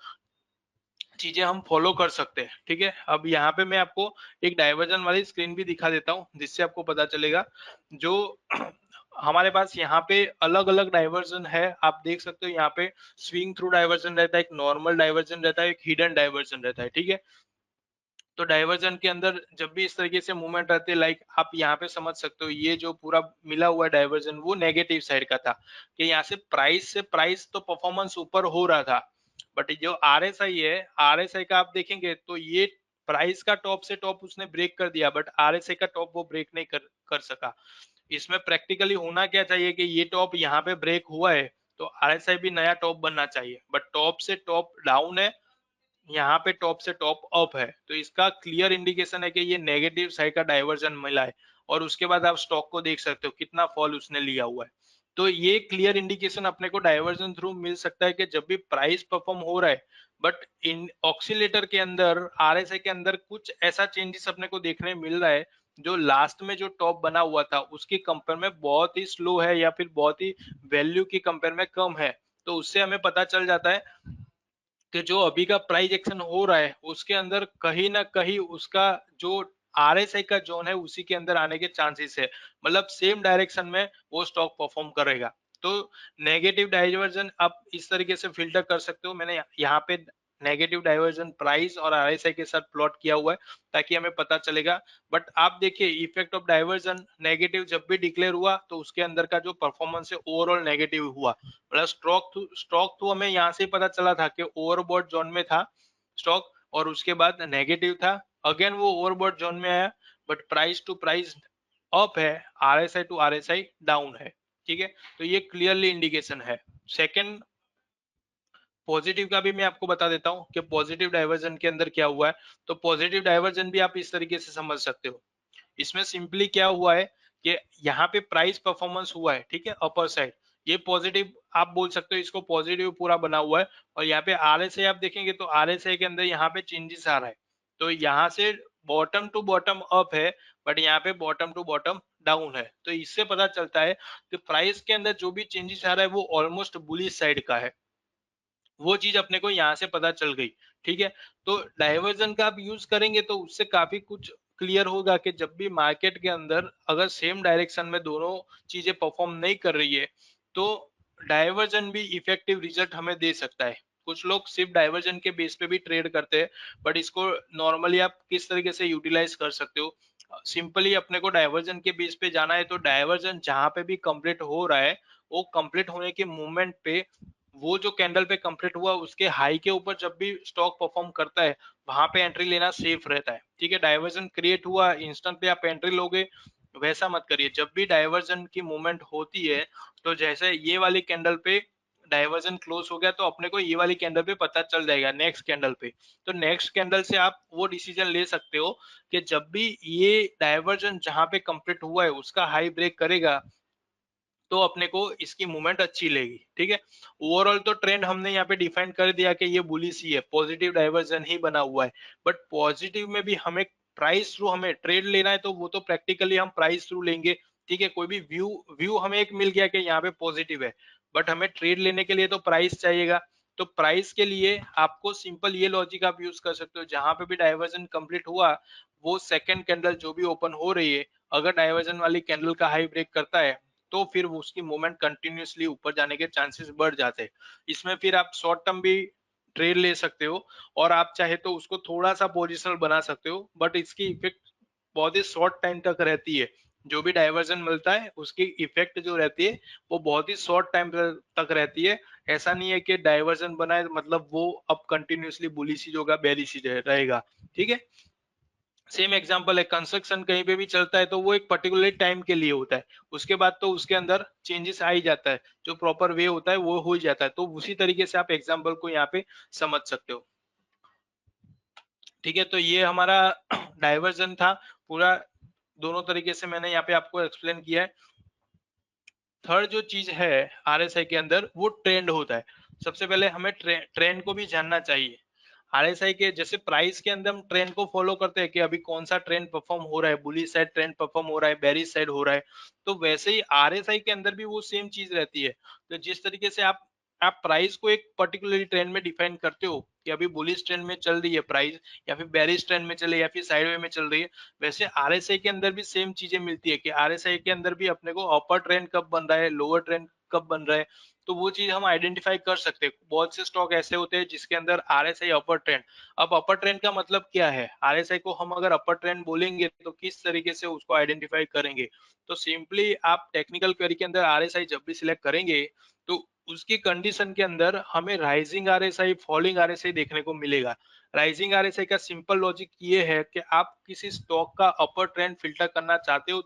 A: चीजें हम फॉलो कर सकते हैं। ठीक है, अब यहाँ पे मैं आपको एक डाइवर्जन वाली स्क्रीन भी दिखा देता हूँ जिससे आपको पता चलेगा। जो हमारे पास यहाँ पे अलग अलग डाइवर्जन है, आप देख सकते हो यहाँ पे स्विंग थ्रू डाइवर्जन रहता है, एक नॉर्मल डाइवर्जन रहता है, एक हिडन डाइवर्जन रहता है। ठीक है, तो डाइवर्जन के अंदर जब भी इस तरीके से मूवमेंट रहते हैं, लाइक आप यहाँ पे समझ सकते हो ये जो पूरा मिला हुआ डाइवर्जन वो नेगेटिव साइड का था, कि यहाँ से प्राइस तो परफॉर्मेंस ऊपर हो रहा था। बट जो आरएसआई है, आरएसआई का आप देखेंगे तो ये प्राइस का टॉप से टॉप उसने ब्रेक कर दिया, बट आरएसआई का टॉप वो ब्रेक नहीं कर सका। इसमें प्रैक्टिकली होना क्या चाहिए कि ये टॉप यहाँ पे ब्रेक हुआ है तो आरएसआई भी नया टॉप बनना चाहिए, बट टॉप से टॉप डाउन है, यहाँ पे टॉप से टॉप अप है, तो इसका क्लियर इंडिकेशन है कि ये नेगेटिव साइड का डाइवर्जन मिला है। और उसके बाद आप स्टॉक को देख सकते हो कितना फॉल उसने लिया हुआ है। तो ये क्लियर इंडिकेशन अपने को डाइवर्जन थ्रू मिल सकता है कि जब भी प्राइस परफॉर्म हो रहा है, बट इन ऑक्सीलेटर के अंदर आरएसआई के अंदर कुछ ऐसा चेंजेस अपने को देखने मिल रहा है जो लास्ट में जो टॉप बना हुआ था उसकी कंपेयर में बहुत ही स्लो है या फिर बहुत ही वैल्यू की कंपेयर में कम है। तो उससे हमें पता चल जाता है कि जो अभी का प्राइस एक्शन हो रहा है उसके अंदर कहीं ना कहीं उसका जो आरएसआई का जोन है उसी के अंदर आने के चांसेस है, मतलब सेम डायरेक्शन में वो स्टॉक परफॉर्म करेगा। तो नेगेटिव डाइवर्जन आप इस तरीके से फिल्टर कर सकते हो। मैंने यहाँ पे नेगेटिव डाइवर्जन प्राइस और आरएसआई के साथ प्लॉट किया हुआ है ताकि हमें पता चलेगा। बट आप देखिए इफेक्ट ऑफ डाइवर्जन नेगेटिव जब भी डिक्लेयर हुआ तो उसके अंदर का जो परफॉर्मेंस है ओवरऑल नेगेटिव हुआ, मतलब स्टॉक तो हमें यहाँ से पता चला था कि ओवरबॉट जोन में था स्टॉक, और उसके बाद नेगेटिव था, अगेन वो ओवरबॉट जोन में आया, but price to price up है, आरएसआई टू आरएसआई डाउन है। ठीक है, तो ये क्लियरली इंडिकेशन है। सेकंड पॉजिटिव का भी मैं आपको बता देता हूँ कि पॉजिटिव डाइवर्जन के अंदर क्या हुआ है। तो पॉजिटिव डाइवर्जन भी आप इस तरीके से समझ सकते हो। इसमें सिंपली क्या हुआ है कि यहाँ पे प्राइस परफॉर्मेंस हुआ है, ठीक है, अपर साइड, ये पॉजिटिव आप बोल सकते हो, इसको पॉजिटिव पूरा बना हुआ है। और यहाँ पे आरएसआई आप देखेंगे तो आरएसआई के अंदर यहाँ पे चेंजेस आ रहा है, तो यहाँ से बॉटम टू बॉटम अप है, बट यहाँ पे बॉटम टू बॉटम डाउन है। तो इससे पता चलता है कि प्राइस के अंदर जो भी चेंजेस आ रहा है वो ऑलमोस्ट बुलिश साइड का है, वो चीज अपने को यहाँ से पता चल गई। ठीक है, तो डाइवर्जन का आप यूज करेंगे तो उससे काफी कुछ क्लियर होगा कि जब भी मार्केट के अंदर अगर सेम डायरेक्शन में दोनों चीजें परफॉर्म नहीं कर रही है तो डाइवर्जन भी इफेक्टिव रिजल्ट हमें दे सकता है। कुछ लोग सिर्फ डाइवर्जन के बेस पे भी ट्रेड करते हैं, बट इसको नॉर्मली आप किस तरीके से यूटिलाइज कर सकते हो, सिंपली अपने को डाइवर्जन के बेस पे जाना है तो डाइवर्जन जहां पे भी कंप्लीट हो रहा है वो कंप्लीट होने के मूवमेंट पे वो जो कैंडल पे कंप्लीट हुआ उसके हाई के ऊपर जब भी स्टॉक परफॉर्म करता है वहां पे एंट्री लेना सेफ रहता है। ठीक है, डाइवर्जन क्रिएट हुआ इंस्टेंट पे आप एंट्री लोगे, वैसा मत करिए। जब भी डाइवर्जन की मूवमेंट होती है तो जैसे ये वाली कैंडल पे डाइवर्जन क्लोज हो गया तो अपने को ये वाली कैंडल पे पता चल जाएगा नेक्स्ट कैंडल पे, तो नेक्स्ट कैंडल से आप वो डिसीजन ले सकते हो कि जब भी ये डाइवर्जन जहां पे कंप्लीट हुआ है उसका हाई ब्रेक करेगा तो अपने को इसकी मूवमेंट अच्छी लेगी। ठीक है, ओवरऑल तो ट्रेंड हमने यहाँ पे डिफाइन कर दिया कि ये बुलिश ही है, पॉजिटिव डाइवर्जन ही बना हुआ है। बट पॉजिटिव में भी हमें प्राइस थ्रू हमें ट्रेड लेना है, तो वो तो प्रैक्टिकली हम प्राइस थ्रू लेंगे। ठीक है, कोई भी व्यू व्यू हमें एक मिल गया कि यहाँ पे पॉजिटिव है, बट हमें ट्रेड लेने के लिए तो प्राइस चाहिएगा। तो प्राइस के लिए आपको सिंपल ये लॉजिक आप यूज कर सकते हो, जहां पे भी डाइवर्जन कंप्लीट हुआ, वो सेकंड कैंडल जो भी ओपन हो रही है, अगर डाइवर्जन वाली कैंडल का हाई ब्रेक करता है, तो फिर उसकी मूवमेंट कंटिन्यूअसली ऊपर जाने के चांसेस बढ़ जाते हैं। इसमें फिर आप शॉर्ट टर्म भी ट्रेड ले सकते हो, और आप चाहे तो उसको थोड़ा सा पोजिशनल बना सकते हो, बट इसकी इफेक्ट बहुत ही शॉर्ट टाइम तक रहती है। जो भी डाइवर्जन मिलता है उसकी इफेक्ट जो रहती है वो बहुत ही शॉर्ट टाइम तक रहती है। ऐसा नहीं है कि डाइवर्जन बना है मतलब वो अब कंटिन्यूअसली बुलिश ही होगा, बेरिश ही रहेगा। ठीक है, सेम एग्जांपल है, कंस्ट्रक्शन कहीं पे भी चलता है तो वो एक पर्टिकुलर टाइम के लिए होता है, उसके बाद तो उसके अंदर चेंजेस आ ही जाता है, जो प्रॉपर वे होता है वो हो ही जाता है। तो उसी तरीके से आप एग्जांपल को यहाँ पे समझ सकते हो। ठीक है, तो ये हमारा डाइवर्जन था पूरा, दोनों तरीके से मैंने यहाँ पे आपको एक्सप्लेन किया है। थर्ड जो चीज है आरएसआई के अंदर, वो ट्रेंड होता है। सबसे पहले हमें ट्रेंड को भी जानना चाहिए। आरएसआई के जैसे प्राइस के अंदर हम ट्रेंड को फॉलो करते हैं कि अभी कौन सा ट्रेंड परफॉर्म हो रहा है, बुलिश साइड ट्रेंड परफॉर्म हो रहा है, बेरिश साइड हो रहा है, तो वैसे ही आरएसआई के अंदर भी वो सेम चीज रहती है। तो जिस तरीके से आप प्राइस को एक पर्टिकुलर ट्रेंड में डिफाइन करते हो कि अभी बुलिश ट्रेंड में चल रही है प्राइस, या फिर बेरिश ट्रेंड में चले, या फिर साइडवे में चल रही है, वैसे आरएसआई के अंदर भी सेम चीजें मिलती है कि आरएसआई के अंदर भी अपने को अपर ट्रेंड कब बन रहा है, लोअर ट्रेंड कब बन रहा है, तो वो चीज हम आइडेंटिफाई कर सकते हैं। बहुत से स्टॉक ऐसे होते हैं जिसके अंदर आरएसआई अपर ट्रेंड। अब अपर ट्रेंड का मतलब क्या है, आरएसआई को हम अगर अपर ट्रेंड बोलेंगे तो किस तरीके से उसको आइडेंटिफाई करेंगे। तो सिंपली आप टेक्निकल क्वेरी के अंदर आरएसआई जब भी सिलेक्ट करेंगे, तो उसकी कंडीशन के अंदर हमें राइजिंग आरएसआई, फॉलिंग आरएसआई देखने को मिलेगा। राइजिंग आरएसआई का सिंपल लॉजिक ये है कि आप किसी स्टॉक का अपर ट्रेंड फिल्टर करना चाहते हो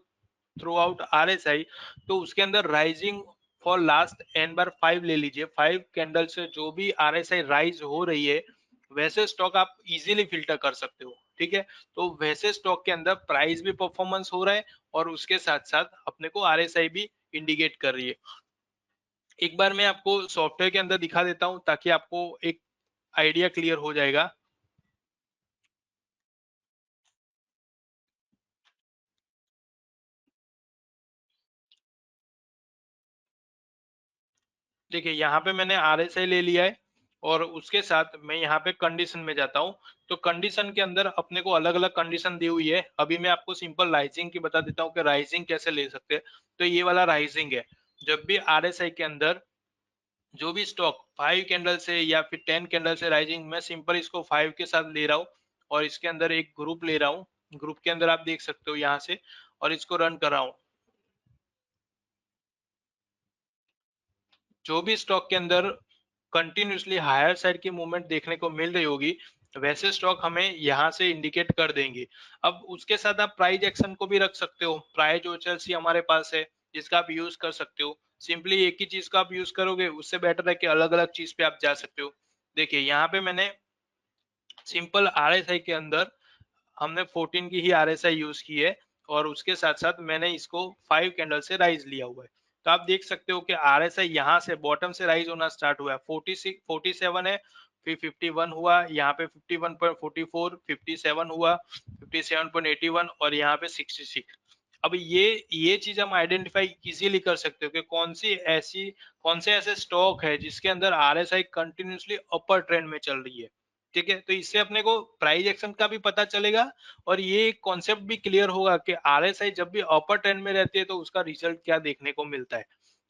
A: थ्रू आउट आरएसआई, तो उसके अंदर राइजिंग फॉर लास्ट एन बार 5 ले लीजिए, 5 कैंडल से जो भी आरएसआई राइज हो रही है, वैसे स्टॉक आप इजीली फिल्टर कर सकते हो। ठीक है, तो वैसे स्टॉक के अंदर प्राइस भी परफॉर्मेंस हो रहा है, और उसके साथ साथ अपने को आरएसआई भी इंडिकेट कर रही है। एक बार मैं आपको सॉफ्टवेयर के अंदर दिखा देता हूं ताकि आपको एक आइडिया क्लियर हो जाएगा। देखिए, यहाँ पे मैंने आरएसआई ले लिया है, और उसके साथ मैं यहाँ पे कंडीशन में जाता हूँ। तो कंडीशन के अंदर अपने को अलग अलग कंडीशन दी हुई है। अभी मैं आपको सिंपल राइजिंग की बता देता हूँ कि राइजिंग कैसे ले सकते हैं। तो ये वाला राइजिंग है, जब भी आरएसआई के अंदर जो भी स्टॉक 5 कैंडल से या फिर 10 कैंडल से राइजिंग, मैं सिंपल इसको 5 के साथ ले रहा हूँ, और इसके अंदर एक ग्रुप ले रहा हूँ। ग्रुप के अंदर आप देख सकते हो यहाँ से, और इसको रन कर रहा हूँ। जो भी स्टॉक के अंदर कंटिन्यूसली हायर साइड की मूवमेंट देखने को मिल रही होगी, वैसे स्टॉक हमें यहाँ से इंडिकेट कर देंगे। अब उसके साथ आप प्राइस एक्शन को भी रख सकते हो, प्राइस ओचएलसी हमारे पास है जिसका आप यूज कर सकते हो। सिंपली एक ही चीज का आप यूज करोगे, उससे बेटर है कि अलग अलग चीज पे आप जा सकते हो। देखिए, यहाँ पे मैंने सिंपल आरएसआई के अंदर हमने 14 की ही आरएसआई यूज की है, और उसके साथ साथ मैंने इसको 5 कैंडल से राइज लिया हुआ है। तो आप देख सकते हो कि आरएसआई यहाँ से बॉटम से राइज होना स्टार्ट हुआ है, 46 47 है, फिर 51 हुआ, यहाँ पे 51.44, 57 हुआ, 57.81, और यहाँ पे 66। अब ये चीज हम आइडेंटिफाई इजीली कर सकते हो कि कौन से ऐसे स्टॉक है जिसके अंदर आरएसआई कंटिन्यूअसली अपर ट्रेंड में चल रही है। ठीक है, तो इससे अपने को प्राइस एक्शन का भी पता चलेगा, और ये कॉन्सेप्ट भी क्लियर होगा कि आरएसआई जब भी अपर ट्रेंड में रहती है तो उसका रिजल्ट क्या देखने को मिलता है।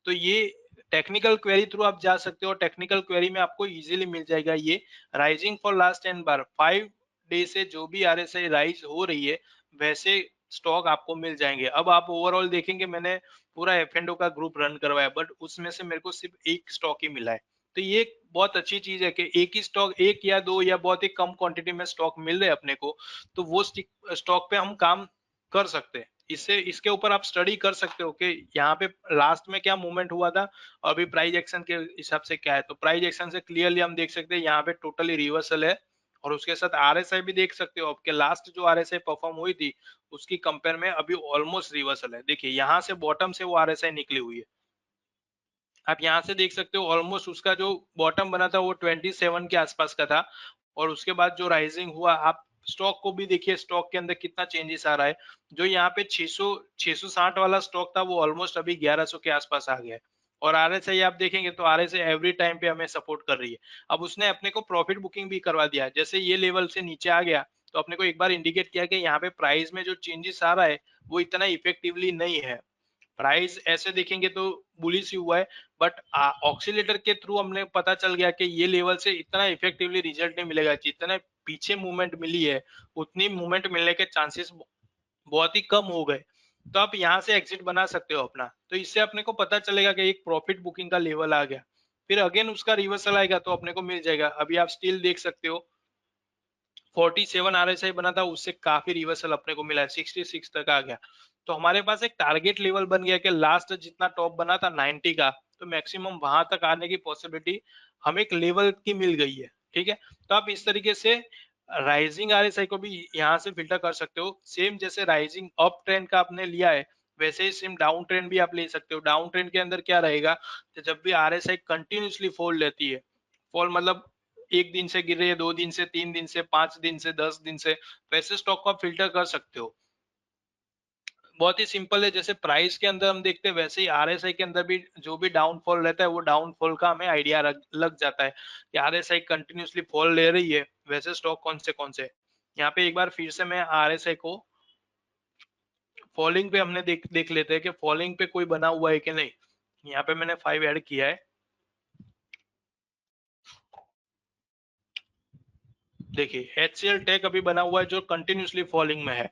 A: तो ये टेक्निकल क्वेरी थ्रू आप जा सकते हो, टेक्निकल क्वेरी में आपको इजीली मिल जाएगा ये rising for last 10 bar 5 day से जो भी आरएसआई राइज हो रही है, वैसे स्टॉक आपको मिल जाएंगे। अब आप ओवरऑल देखेंगे, मैंने पूरा एफ का ग्रुप रन करवाया, बट उसमें से मेरे को सिर्फ एक स्टॉक ही मिला है। तो ये बहुत अच्छी चीज है कि एक ही स्टॉक, एक या दो या बहुत ही कम क्वांटिटी में स्टॉक मिल रहे हैं अपने को, तो वो स्टॉक पे हम काम कर सकते हैं। इससे इसके ऊपर आप स्टडी कर सकते हो कि यहाँ पे लास्ट में क्या मूवमेंट हुआ था, और अभी प्राइस एक्शन के हिसाब से क्या है। तो प्राइस एक्शन से क्लियरली हम देख सकते हैं यहाँ पे टोटली रिवर्सल है, और उसके साथ आरएसआई भी देख सकते हो आपके लास्ट जो आरएसआई परफॉर्म हुई थी उसकी कंपेयर में अभी ऑलमोस्ट रिवर्सल है। देखिए, यहाँ से बॉटम से वो आरएसआई निकली हुई है, आप यहाँ से देख सकते हो ऑलमोस्ट उसका जो बॉटम बना था वो 27 के आसपास का था, और उसके बाद जो राइजिंग हुआ, आप स्टॉक को भी देखिए, स्टॉक के अंदर कितना चेंजेस आ रहा है। जो यहाँ पे 600 660 वाला स्टॉक था वो ऑलमोस्ट अभी 1100 के आसपास आ गया है। और आरएसआई आप देखेंगे तो आरएसआई एवरी टाइम पे हमें सपोर्ट कर रही है। अब उसने अपने को प्रॉफिट बुकिंग भी करवा दिया है, जैसे ये लेवल से नीचे आ गया तो अपने को एक बार इंडिकेट किया कि यहाँ पे प्राइस में जो चेंजेस आ रहा है वो इतना इफेक्टिवली नहीं है। प्राइस ऐसे देखेंगे तो बुलिश ही हुआ है, बट ऑक्सीलेटर के थ्रू हमने पता चल गया कि ये लेवल से इतना इफेक्टिवली रिजल्ट नहीं मिलेगा। जितने पीछे मूवमेंट मिली है उतनी मूवमेंट मिलने के चांसेस बहुत ही कम हो गए। तो आप यहाँ से एग्जिट बना सकते हो अपना, तो इससे अपने को पता चलेगा कि एक प्रॉफिट बुकिंग का लेवल आ गया, फिर अगेन उसका रिवर्सल आएगा तो अपने को मिल जाएगा। अभी आप स्टिल देख सकते हो 47 आरएसआई बना था, उससे काफी रिवर्सल अपने को मिला है, 66 तक आ गया। तो हमारे पास एक टारगेट लेवल बन गया कि लास्ट जितना टॉप बना था 90 का, तो मैक्सिमम वहां तक आने की पॉसिबिलिटी हमें एक लेवल की मिल गई है। ठीक है, तो आप इस तरीके से राइजिंग आरएसआई को भी यहाँ से फिल्टर कर सकते हो। सेम जैसे राइजिंग अप ट्रेंड का आपने लिया है, वैसे ही सेम डाउन ट्रेंड भी आप ले सकते हो। डाउन ट्रेंड के अंदर क्या रहेगा कि जब भी आरएसआई कंटिन्यूसली फॉल लेती है, फॉल मतलब एक दिन से गिर रही है, 2 दिन से, 3 दिन से, 5 दिन से, 10 दिन से, वैसे स्टॉक को आप फिल्टर कर सकते हो। बहुत ही सिंपल है, जैसे प्राइस के अंदर हम देखते हैं वैसे ही आरएसआई के अंदर भी जो भी डाउनफॉल रहता है वो डाउनफॉल का हमें आइडिया लग जाता है कि आरएसआई कंटिन्यूसली फॉल ले रही है, वैसे स्टॉक कौन से। यहाँ पे एक बार फिर से मैं आरएसआई को फॉलिंग पे हमने देख लेते हैं कि फॉलिंग पे कोई बना हुआ है कि नहीं। यहाँ पे मैंने 5 ऐड किया है, देखिए एचसीएल टेक अभी बना हुआ है जो कंटिन्यूसली फॉलिंग में है।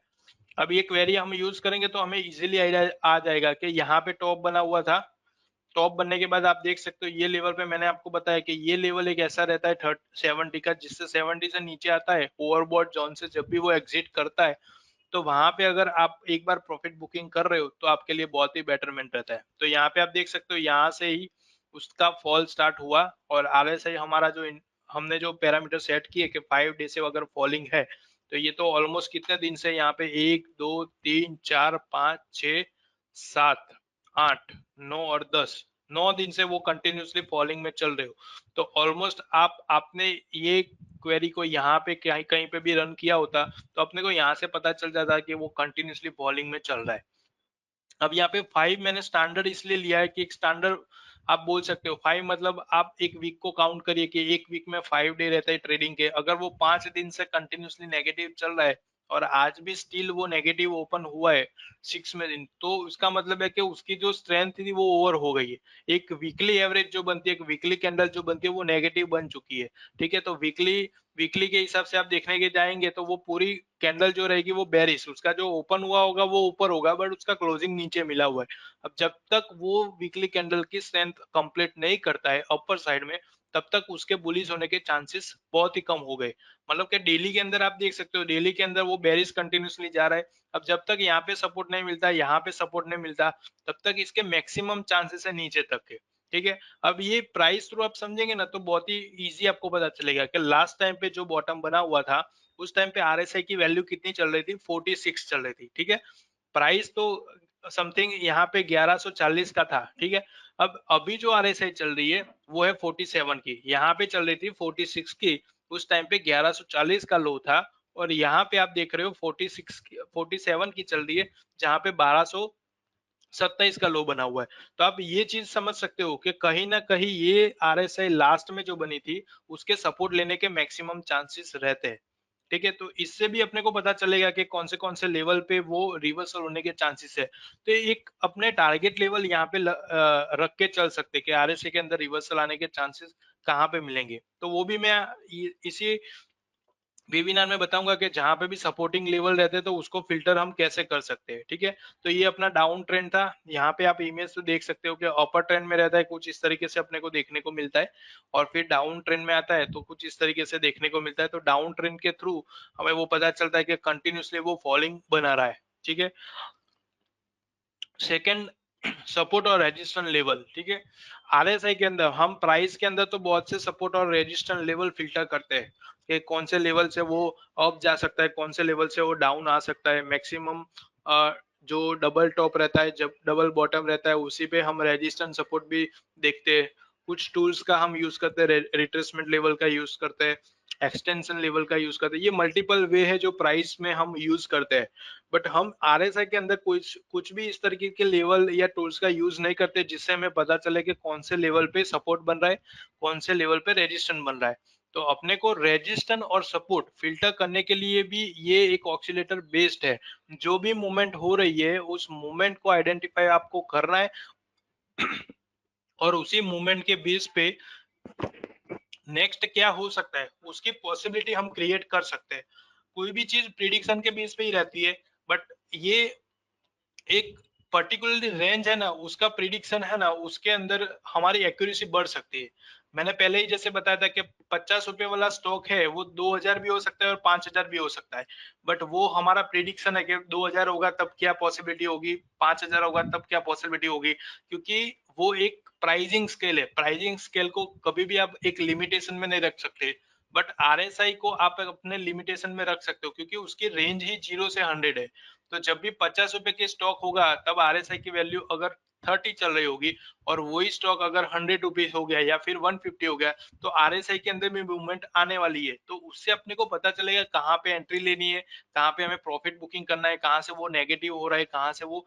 A: अब ये क्वेरी हम यूज करेंगे तो हमें इजीली आइडिया आ जाएगा कि यहाँ पे टॉप बना हुआ था। टॉप बनने के बाद आप देख सकते हो ये लेवल पे मैंने आपको बताया कि ये लेवल एक ऐसा रहता है 70 का, जिससे 70 से नीचे आता है ओवरबॉट जोन से, जब भी वो एग्जिट करता है तो वहां पे अगर आप एक बार प्रॉफिट बुकिंग कर रहे हो तो आपके लिए बहुत ही बेटरमेंट रहता है। तो यहाँ पे आप देख सकते हो यहाँ से ही उसका फॉल स्टार्ट हुआ, और आरएसआई हमारा जो हमने जो पैरामीटर सेट किए कि 5 डे से अगर फॉलिंग है तो ये तो ऑलमोस्ट कितने दिन से यहाँ पे 1 2 3 4 5 6 7 8 9 और 10 9 दिन से वो कंटिन्यूसली फॉलिंग में चल रहे हो। तो ऑलमोस्ट आपने ये क्वेरी को यहाँ पे कहीं कहीं पे भी रन किया होता तो अपने को यहाँ से पता चल जाता कि वो कंटिन्यूसली फॉलिंग में चल रहा है। अब यहाँ पे 5 मैंने स्टैंडर्ड इसलिए लिया है कि एक स्टैंडर्ड आप बोल सकते हो 5 मतलब आप एक वीक को काउंट करिए कि एक वीक में 5 डे रहता है ट्रेडिंग के। अगर वो 5 दिन से कंटिन्यूसली नेगेटिव चल रहा है और आज भी स्टिल वो नेगेटिव ओपन हुआ है 6 में दिन, तो उसका मतलब है कि उसकी जो स्ट्रेंथ थी वो ओवर हो गई है। एक वीकली एवरेज जो बनती है, एक वीकली कैंडल जो बनती है वो नेगेटिव बन चुकी है। ठीक है, तो वीकली वीकली के हिसाब से आप देखने के जाएंगे तो वो पूरी कैंडल जो रहेगी वो बेरिश, उसका जो ओपन हुआ होगा वो ऊपर होगा बट उसका क्लोजिंग नीचे मिला हुआ है। अब जब तक वो वीकली कैंडल की स्ट्रेंथ कंप्लीट नहीं करता है अपर साइड में, तब तक उसके बुलिश होने के चांसेस बहुत ही कम हो गए। मतलब कि डेली के अंदर आप देख सकते हो, डेली के अंदर वो बेरिश कंटिन्यूसली जा रहा है। अब जब तक यहाँ पे सपोर्ट नहीं मिलता, यहाँ पे सपोर्ट नहीं मिलता, तब तक इसके मैक्सिमम चांसेस है नीचे तक के। ठीक है, अब ये प्राइस थ्रू आप समझेंगे ना तो बहुत ही इजी आपको पता चलेगा कि लास्ट टाइम पे जो बॉटम बना हुआ था उस टाइम पे आरएसआई की वैल्यू कितनी चल रही थी, 46 चल रही थी। ठीक है, प्राइस तो समथिंग यहाँ पे 1140 का था। ठीक है, अब अभी जो आरएसआई चल रही है वो है 47 की, यहाँ पे चल रही थी 46 की। उस टाइम पे 1140 का लो था, और यहाँ पे आप देख रहे हो 46 की, 47 की चल रही है, जहाँ पे 1227 का लो बना हुआ है। तो आप ये चीज समझ सकते हो कि कहीं ना कहीं ये आरएसआई लास्ट में जो बनी थी उसके सपोर्ट लेने के मैक्सिमम चांसेस रहते हैं। ठीक है, तो इससे भी अपने को पता चलेगा कि कौन से लेवल पे वो रिवर्सल होने के चांसेस है। तो एक अपने टारगेट लेवल यहाँ पे रख के चल सकते हैं कि आरएसआई के अंदर रिवर्सल आने के चांसेस कहाँ पे मिलेंगे। तो वो भी मैं इसी वेबिनार में बताऊंगा कि जहां पे भी सपोर्टिंग लेवल रहते हैं तो उसको फिल्टर हम कैसे कर सकते हैं। ठीक है, तो ये अपना डाउन ट्रेंड था। यहाँ पे आप इमेज से देख सकते हो कि अपर ट्रेंड में रहता है कुछ इस तरीके से अपने को देखने को मिलता है, और फिर डाउन ट्रेंड में आता है तो कुछ इस तरीके से देखने को मिलता है। तो डाउन ट्रेंड के थ्रू हमें वो पता चलता है कि कंटिन्यूसली वो फॉलिंग बना रहा है। ठीक है, सेकेंड सपोर्ट और रेजिस्टेंस लेवल। ठीक है, आरएसआई के अंदर हम प्राइस के अंदर तो बहुत से सपोर्ट और रेजिस्टेंस लेवल फिल्टर करते हैं कि कौन से लेवल से वो अप जा सकता है, कौन से लेवल से वो डाउन आ सकता है। मैक्सिमम जो डबल टॉप रहता है, जब डबल बॉटम रहता है, उसी पे हम रेजिस्टेंस सपोर्ट भी देखते हैं। कुछ टूल्स का हम यूज करते हैं, रिट्रेसमेंट लेवल का यूज करते हैं, एक्सटेंशन लेवल का यूज करते हैं। ये मल्टीपल वे है जो प्राइस में हम यूज करते हैं। बट हम आरएसआई के अंदर कुछ कुछ भी इस तरीके के लेवल या टूल्स का यूज नहीं करते जिससे हमें पता चले कि कौन से लेवल पे सपोर्ट बन रहा है, कौन से लेवल पे रेजिस्टेंस बन रहा है। तो अपने को रेजिस्टेंस और सपोर्ट फिल्टर करने के लिए भी ये एक ऑक्सीलेटर बेस्ड है। जो भी मूवमेंट हो रही है उस मूवमेंट को आइडेंटिफाई आपको करना है और उसी मूवमेंट के बेस पे नेक्स्ट क्या हो सकता है उसकी पॉसिबिलिटी हम क्रिएट कर सकते हैं। कोई भी चीज प्रिडिक्शन के बेस पे ही रहती है, बट ये एक पर्टिकुलरली रेंज है ना, उसका प्रिडिक्शन है ना, उसके अंदर हमारी एक्यूरेसी बढ़ सकती है। मैंने पहले ही जैसे बताया था कि 50 रुपए वाला स्टॉक है, वो 2000 भी हो सकता है और 5000 भी हो सकता है। बट वो हमारा प्रिडिक्शन है कि 2000 होगा तब क्या पॉसिबिलिटी होगी, 5000 होगा तब क्या पॉसिबिलिटी होगी, क्योंकि वो एक प्राइसिंग स्केल है। प्राइसिंग स्केल को कभी भी आप एक लिमिटेशन में नहीं रख सकते, बट आरएसआई को आप अपने लिमिटेशन में रख सकते हो, क्योंकि उसकी रेंज ही 0 से 100 है। तो जब भी 50 रुपए की स्टॉक होगा तब आरएसआई की वैल्यू अगर 30 चल रही होगी और वही स्टॉक अगर 100 रुपीज हो गया या फिर 150 हो गया, तो आरएसआई के अंदर भी मूवमेंट आने वाली है। तो उससे अपने को पता चलेगा कहाँ पे एंट्री लेनी है, कहाँ पे हमें प्रॉफिट बुकिंग करना है, कहाँ से वो नेगेटिव हो रहा है, कहाँ से वो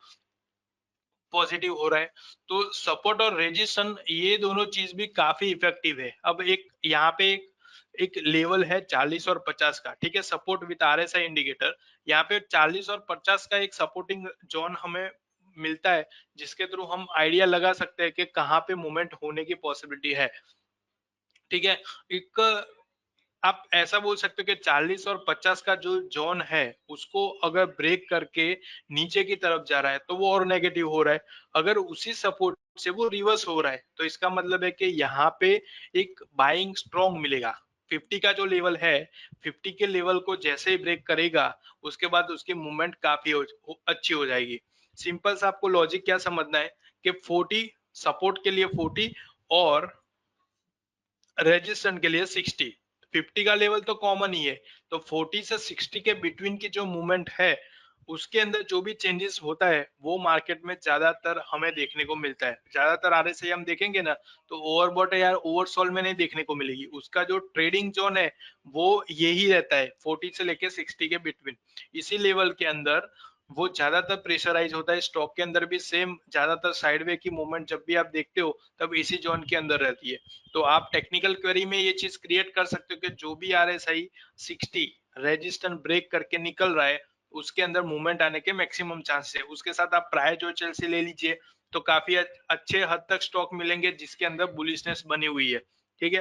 A: पॉजिटिव हो रहा है। तो सपोर्ट और रेजिस्टेंस ये दोनों चीज भी काफी इफेक्टिव है। अब एक यहाँ पे एक लेवल है 40 और 50 का, ठीक है, सपोर्ट विद आरएसआई इंडिकेटर। यहाँ पे 40 और 50 का एक सपोर्टिंग जोन हमें मिलता है, जिसके थ्रू हम आइडिया लगा सकते हैं कि कहाँ पे मूवमेंट होने की पॉसिबिलिटी है। ठीक है, एक आप ऐसा बोल सकते हो कि 40 और 50 का जो जोन है उसको अगर ब्रेक करके नीचे की तरफ जा रहा है तो वो और नेगेटिव हो रहा है। अगर उसी सपोर्ट से वो रिवर्स हो रहा है तो इसका मतलब है कि यहाँ पे एक बाइंग स्ट्रॉन्ग मिलेगा। 50 का जो लेवल है, 50 के लेवल को जैसे ही ब्रेक करेगा उसके बाद उसकी मूवमेंट काफी अच्छी हो जाएगी। सिंपल सा आपको लॉजिक क्या समझना है कि 40 सपोर्ट के लिए 40 और रेजिस्टेंट के लिए 60। 50 का लेवल तो कॉमन ही है, तो 40 से 60 के बिटवीन की जो मूवमेंट है उसके अंदर जो भी चेंजेस होता है वो मार्केट में ज्यादातर हमें देखने को मिलता है। ज्यादातर आरएसआई हम देखेंगे ना तो ओवरबॉट या ओवरसोल्ड में नहीं देखने को मिलेगी। उसका जो ट्रेडिंग जोन है वो यही रहता है 40 से लेके 60 के बिटवीन। इसी लेवल के अंदर वो ज्यादातर प्रेशराइज होता है। स्टॉक के अंदर भी सेम ज्यादातर साइडवे की मूवमेंट जब भी आप देखते हो तब इसी जोन के अंदर रहती है। तो आप टेक्निकल क्वेरी में ये चीज क्रिएट कर सकते हो कि जो भी आरएसआई 60 रेजिस्टेंस ब्रेक करके निकल रहा है उसके अंदर मूवमेंट आने के मैक्सिमम चांसेस है। उसके साथ आप प्रायर जो चेल्सी ले लीजिए तो काफी अच्छे हद तक स्टॉक मिलेंगे जिसके अंदर बुलिशनेस बनी हुई है। ठीक है,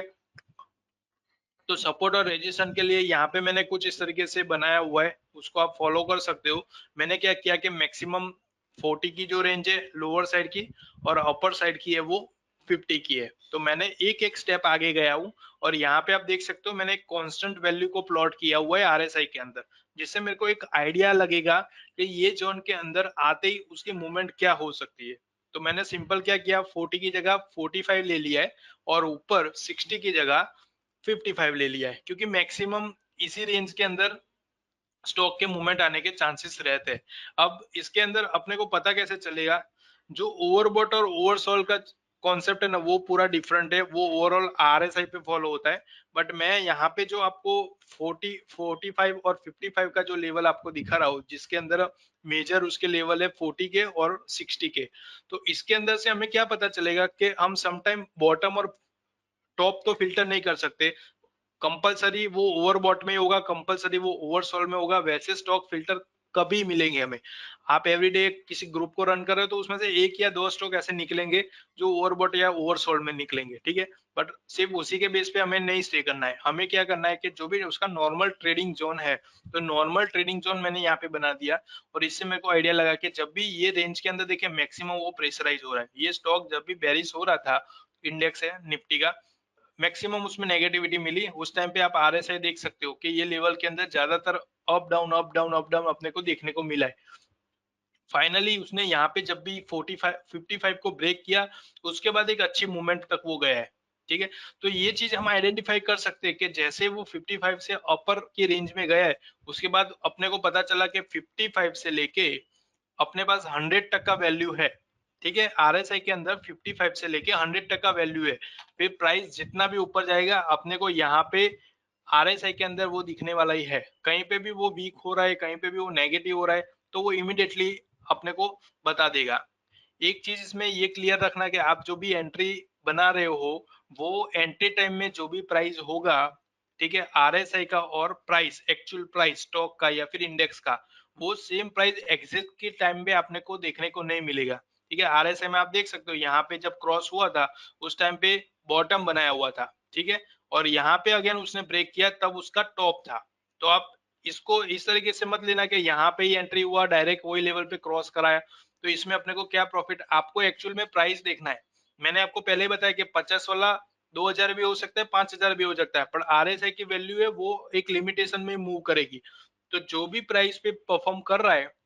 A: तो सपोर्ट और रेजिस्टेंस के लिए यहाँ पे मैंने कुछ इस तरीके से बनाया हुआ है, उसको आप फॉलो कर सकते हो। मैंने क्या किया कि मैक्सिमम 40 की जो रेंज है लोअर साइड की और अपर साइड की है वो 50 की है। तो मैंने एक एक स्टेप आगे गया हूँ और यहाँ पे आप देख सकते हो मैंने एक कांस्टेंट वैल्यू को प्लॉट किया हुआ है आरएसआई के अंदर, जिससे मेरे को एक आइडिया लगेगा कि ये जोन के अंदर आते ही उसकी मूवमेंट क्या हो सकती है। तो मैंने सिंपल क्या किया, 40 की जगह 45 ले लिया है और ऊपर 60 की जगह 55 ले लिया है, क्योंकि मैक्सिमम इसी रेंज के अंदर स्टॉक के मूवमेंट आने के चांसेस रहते हैं। अब इसके अंदर अपने को पता कैसे चलेगा, जो ओवरबॉट और ओवरसोल्ड का कॉन्सेप्ट है ना वो पूरा डिफरेंट है, वो ओवरऑल आरएसआई पे फॉलो होता है। बट मैं यहाँ पे जो आपको 40 45 और 55 का जो लेवल आपको दिखा रहा हूँ जिसके अंदर मेजर उसके लेवल है 40 के और 60 के। तो इसके अंदर से हमें क्या पता चलेगा कि हम समटाइम बॉटम और टॉप तो फिल्टर नहीं कर सकते, कंपलसरी वो ओवरबॉट में होगा, कंपलसरी वो ओवरसोल्ड में होगा। वैसे स्टॉक फिल्टर कभी मिलेंगे हमें। आप एवरीडे किसी ग्रुप को रन कर रहे हो तो उसमें से एक या दो स्टॉक ऐसे निकलेंगे जो ओवरबॉट या ओवरसोल्ड में निकलेंगे, ठीक है। बट सिर्फ उसी के बेस पे हमें नहीं स्टे करना है, हमें क्या करना है कि जो भी उसका नॉर्मल ट्रेडिंग जोन है, तो नॉर्मल ट्रेडिंग जोन मैंने यहाँ पे बना दिया और इससे मेरे को आइडिया लगा कि जब भी ये रेंज के अंदर देखिए मैक्सिमम वो प्रेशराइज हो रहा है। ये स्टॉक जब भी बेरिश हो रहा था, इंडेक्स है निफ्टी का, मैक्सिमम उसमें नेगेटिविटी मिली। उस टाइम पे आप आरएसआई देख सकते हो कि ये लेवल के अंदर ज्यादातर up down up down up down अपने को देखने को मिला है। फाइनली उसने यहाँ पे जब भी 45 55 को ब्रेक किया उसके बाद एक अच्छी मूवमेंट तक वो गया है। ठीक है, तो ये चीज हम आइडेंटिफाई कर सकते हैं कि जैसे वो 55 से अपर की रेंज में गया है उसके बाद अपने को पता चला कि 55 से लेके अपने पास 100 तक का वैल्यू है, ठीक है, आरएसआई के अंदर 55 से लेके 100 तक का वैल्यू है, फिर प्राइस जितना भी ऊपर जाएगा अपने को यहाँ पे आरएसआई के अंदर वो दिखने वाला ही है, कहीं पे भी वो वीक हो रहा है, कहीं पे भी वो नेगेटिव हो रहा है, तो वो इमीडिएटली अपने को बता देगा। एक चीज इसमें ये क्लियर रखना कि आप जो भी एंट्री बना रहे हो, वो एंट्री टाइम में जो भी प्राइस होगा, ठीक है, आरएसआई का और प्राइस, एक्चुअल प्राइस स्टॉक का या फिर इंडेक्स का, वो सेम प्राइस एग्जिट के टाइम पे आपने को देखने को नहीं मिलेगा, ठीक है। आरएसआई में आप देख सकते हो यहाँ पे जब क्रॉस हुआ था उस टाइम पे बॉटम बनाया हुआ था, ठीक है, और यहाँ पे अगेन उसने ब्रेक किया तब उसका टॉप था। तो आप इसको इस तरीके से मत लेना कि यहाँ पे ही एंट्री हुआ डायरेक्ट वही लेवल पे क्रॉस कराया, तो इसमें अपने को क्या प्रॉफिट, आपको एक्चुअल में प्राइस देखना है। मैंने आपको पहले ही बताया कि 50 वाला 2000 भी हो सकता है, 5000 भी हो सकता है, पर आरएसआई की वैल्यू है वो एक लिमिटेशन में मूव करेगी। तो जो भी प्राइस पे परफॉर्म कर रहा है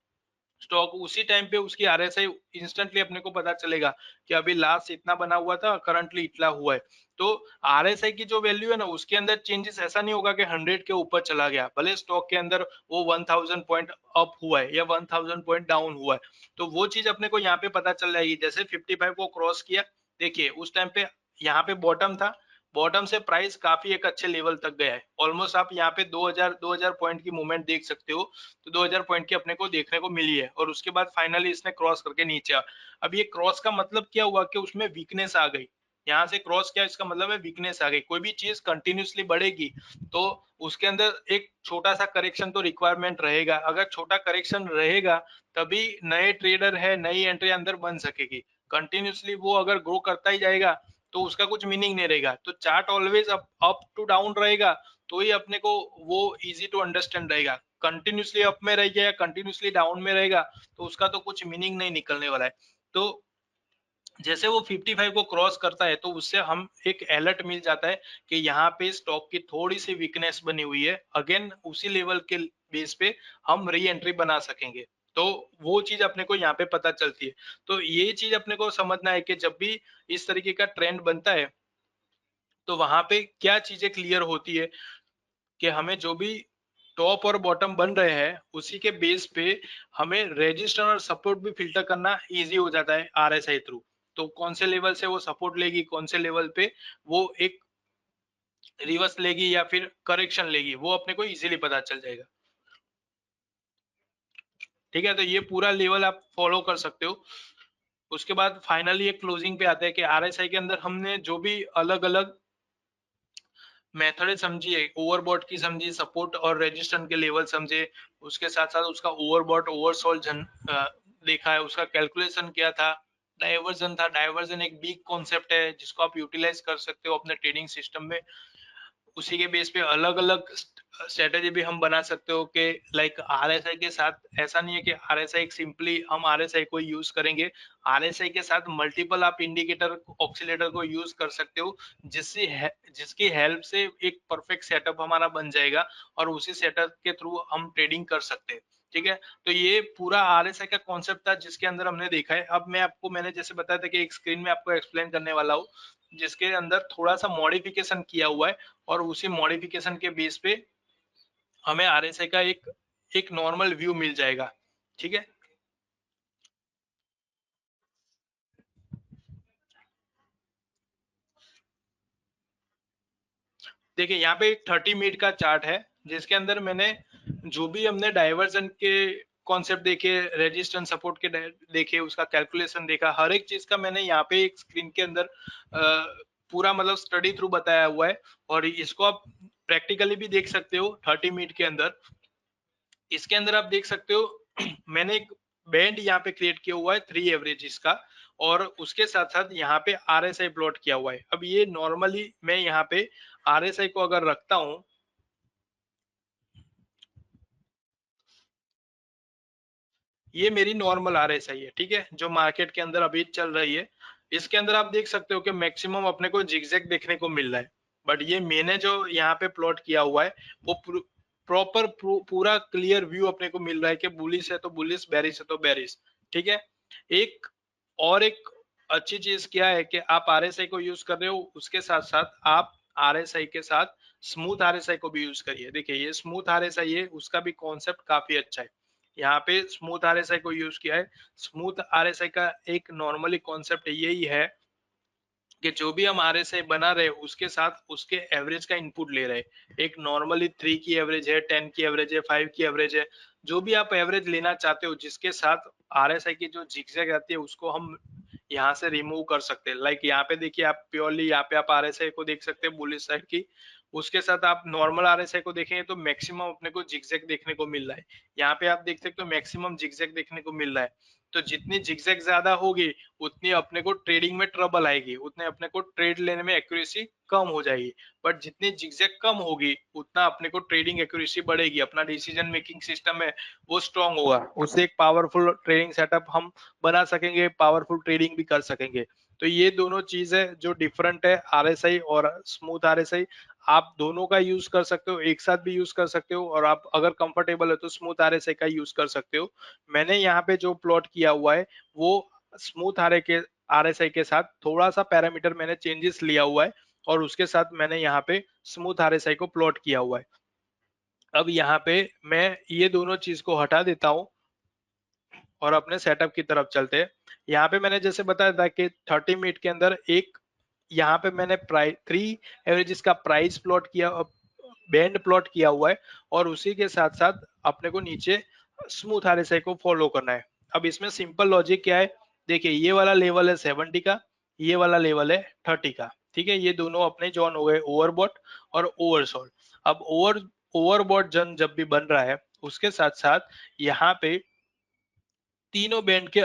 A: स्टॉक, उसी टाइम पे उसकी आरएसआई इंस्टेंटली अपने को पता चलेगा कि अभी लास्ट इतना बना हुआ था, करंटली इतना हुआ है। तो आरएसआई की जो वैल्यू है ना, उसके अंदर चेंजेस ऐसा नहीं होगा कि 100 के ऊपर चला गया, भले स्टॉक के अंदर वो 1000 पॉइंट अप हुआ है या 1000 पॉइंट डाउन हुआ है, तो वो चीज अपने को यहाँ पे पता चल जाएगी। जैसे 55 को क्रॉस किया, देखिए उस टाइम पे यहाँ पे बॉटम था, बॉटम से प्राइस काफी एक अच्छे लेवल तक गया है, ऑलमोस्ट आप यहाँ पे 2000 पॉइंट की मूवमेंट देख सकते हो। तो 2000 पॉइंट की अपने को देखने को मिली है, और उसके बाद फाइनली इसने क्रॉस करके नीचे अब ये क्रॉस का मतलब क्या हुआ कि उसमें वीकनेस आ गई, यहाँ से क्रॉस किया इसका मतलब है वीकनेस आ गई। कोई भी चीज कंटिन्यूअसली बढ़ेगी तो उसके अंदर एक छोटा सा करेक्शन तो रिक्वायरमेंट रहेगा, अगर छोटा करेक्शन रहेगा तभी नए ट्रेडर है नई एंट्री अंदर बन सकेगी। कंटिन्यूअसली वो अगर ग्रो करता ही जाएगा तो उसका कुछ मीनिंग नहीं रहेगा। तो chart always up to down रहेगा, तो ही अपने को वो इजी टू अंडरस्टैंड रहेगा। कंटिन्यूअसली अप में रह गया, कंटिन्यूअसली डाउन में रहेगा, तो उसका तो कुछ मीनिंग नहीं निकलने वाला है। तो जैसे वो 55 को क्रॉस करता है तो उससे हम एक अलर्ट मिल जाता है कि यहाँ पे स्टॉक की थोड़ी सी वीकनेस बनी हुई है, अगेन उसी लेवल के बेस पे हम री एंट्री बना सकेंगे। तो वो चीज अपने को यहाँ पे पता चलती है। तो ये चीज अपने को समझना है कि जब भी इस तरीके का ट्रेंड बनता है तो वहां पे क्या चीजें क्लियर होती है कि हमें जो भी टॉप और बॉटम बन रहे हैं उसी के बेस पे हमें रेजिस्टेंस और सपोर्ट भी फिल्टर करना इजी हो जाता है आरएसआई थ्रू। तो कौन से लेवल से वो सपोर्ट लेगी, कौन से लेवल पे वो एक रिवर्स लेगी या फिर करेक्शन लेगी, वो अपने को इजीली पता चल जाएगा। ठीक है, तो ये पूरा लेवल आप फॉलो कर सकते हो। उसके बाद फाइनली एक क्लोजिंग पे आते हैं कि आरएसआई के अंदर हमने जो भी अलग अलग मेथड समझिए, ओवरबॉट की समझी, सपोर्ट और रेजिस्टेंस के लेवल समझे, उसके साथ साथ उसका ओवरबॉट ओवरसोल्ड देखा है, उसका कैलकुलेशन क्या था, डाइवर्जन था। डाइवर्जन एक बिग कॉन्सेप्ट है जिसको आप यूटिलाइज कर सकते हो अपने ट्रेडिंग सिस्टम में। उसी के बेस पे अलग अलग स्ट्रेटेजी भी हम बना सकते हो कि लाइक आरएसआई के साथ ऐसा नहीं है कि आरएसआई सिंपली हम आरएसआई को यूज करेंगे, आरएसआई के साथ मल्टीपल आप इंडिकेटर ऑक्सीलेटर को यूज कर सकते हो, जिसकी हेल्प से एक परफेक्ट सेटअप हमारा बन जाएगा और उसी सेटअप के थ्रू हम ट्रेडिंग कर सकते हैं। ठीक है, तो ये पूरा आरएसआई का कॉन्सेप्ट था जिसके अंदर हमने देखा है। अब मैं आपको, मैंने जैसे बताया था कि एक स्क्रीन में आपको एक्सप्लेन करने वाला हूँ जिसके अंदर थोड़ा सा मॉडिफिकेशन किया हुआ है, और उसी मॉडिफिकेशन के बेस पे हमें आरएसआई का एक एक नॉर्मल व्यू मिल जाएगा। ठीक है, देखिए यहाँ पे एक 30 मिनट का चार्ट है जिसके अंदर मैंने जो भी हमने डाइवर्जन के कॉन्सेप्ट देखे, रेजिस्टेंस सपोर्ट के देखे, उसका कैलकुलेशन देखा, हर एक चीज का मैंने यहाँ पे एक स्क्रीन के अंदर पूरा मतलब स्टडी थ्रू बताया हुआ है, और इसको आप प्रैक्टिकली भी देख सकते हो 30 मिनट के अंदर। इसके अंदर आप देख सकते हो मैंने एक बैंड यहाँ पे क्रिएट किया हुआ है 3 एवरेजेस का, और उसके साथ साथ यहाँ पे आरएसआई प्लॉट किया हुआ है। अब ये नॉर्मली मैं यहाँ पे आरएसआई को अगर रखता हूँ, ये मेरी नॉर्मल आरएसआई है, ठीक है, जो मार्केट के अंदर अभी चल रही है। इसके अंदर आप देख सकते हो कि मैक्सिमम अपने को जिगजैग देखने को मिल रहा है, बट ये मैंने जो यहाँ पे प्लॉट किया हुआ है वो प्रॉपर पूरा क्लियर व्यू अपने को मिल रहा है कि बुलिश है तो बुलिश, बेरिश है तो बेरिश। ठीक है, एक और एक अच्छी चीज क्या है कि आप आरएसआई को यूज कर रहे हो, उसके साथ साथ आप आरएसआई के साथ स्मूथ आरएसआई को भी यूज करिए। देखिए ये स्मूथ आरएसआई है, उसका भी कॉन्सेप्ट काफी अच्छा है। यहाँ पे स्मूथ आरएसआई को यूज किया है। स्मूथ आरएसआई का एक नॉर्मली कॉन्सेप्ट यही है कि जो भी हम आरएसआई बना रहे हैं उसके साथ उसके एवरेज का इनपुट ले रहे हैं। एक नॉर्मली 3 की एवरेज है, 10 की एवरेज है, 5 की एवरेज है, जो भी आप एवरेज लेना चाहते हो जिसके साथ आरएसआई की जो जिगजैग आती है उसको हम यहाँ से रिमूव कर सकते हैं। लाइक यहाँ पे देखिए, आप प्योरली यहाँ पे आप आरएसआई को देख सकते हैं बुलिश साइड की, उसके साथ आप नॉर्मल आरएसआई को देखेंगे तो मैक्सिमम अपने को जिगजैग देखने को मिल रहा है। यहाँ पे आप देख सकते हो मैक्सिमम जिगजैग देखने को मिल रहा है। तो जितनी जिगजैग ज्यादा होगी उतनी अपने को ट्रेडिंग में ट्रबल आएगी, उतने अपने को ट्रेड लेने में एक्यूरेसी कम हो जाएगी। बट जितनी जिगजैग कम होगी उतना अपने को ट्रेडिंग एक्यूरेसी बढ़ेगी, अपना डिसीजन मेकिंग सिस्टम है वो स्ट्रांग होगा, उससे एक पावरफुल ट्रेडिंग सेटअप हम बना सकेंगे, पावरफुल ट्रेडिंग भी कर सकेंगे। तो ये दोनों चीज है जो डिफरेंट है, आरएसआई और स्मूथ आरएसआई। आप दोनों का यूज कर सकते हो, एक साथ भी यूज कर सकते हो, और आप अगर कंफर्टेबल है तो स्मूथ आरएसआई का यूज कर सकते हो। मैंने यहाँ पे जो प्लॉट किया हुआ है वो स्मूथ आरएसआई के साथ थोड़ा सा पैरामीटर मैंने चेंजेस लिया हुआ है, और उसके साथ मैंने यहाँ पे स्मूथ आरएसआई को प्लॉट किया हुआ है। अब यहाँ पे मैं ये दोनों चीज को हटा देता हूँ और अपने सेटअप की तरफ चलते हैं। यहाँ पे मैंने जैसे बताया था कि 30 मिनट के अंदर एक, यहाँ पे मैंने प्राइस 3 एवरेजेस का प्राइस प्लॉट किया, बैंड प्लॉट किया हुआ है, और उसी के साथ साथ अपने को नीचे स्मूथ आरएसआई को फॉलो करना है। अब इसमें सिंपल लॉजिक क्या है, देखिए ये वाला लेवल है 70 का, ये वाला लेवल है 30 का, ठीक है, ये दोनों अपने जॉन हो गए ओवरबॉट और ओवरसोल्ड। अब ओवरबॉट जन जब भी बन रहा है उसके साथ साथ यहाँ पे तीनों बैंड के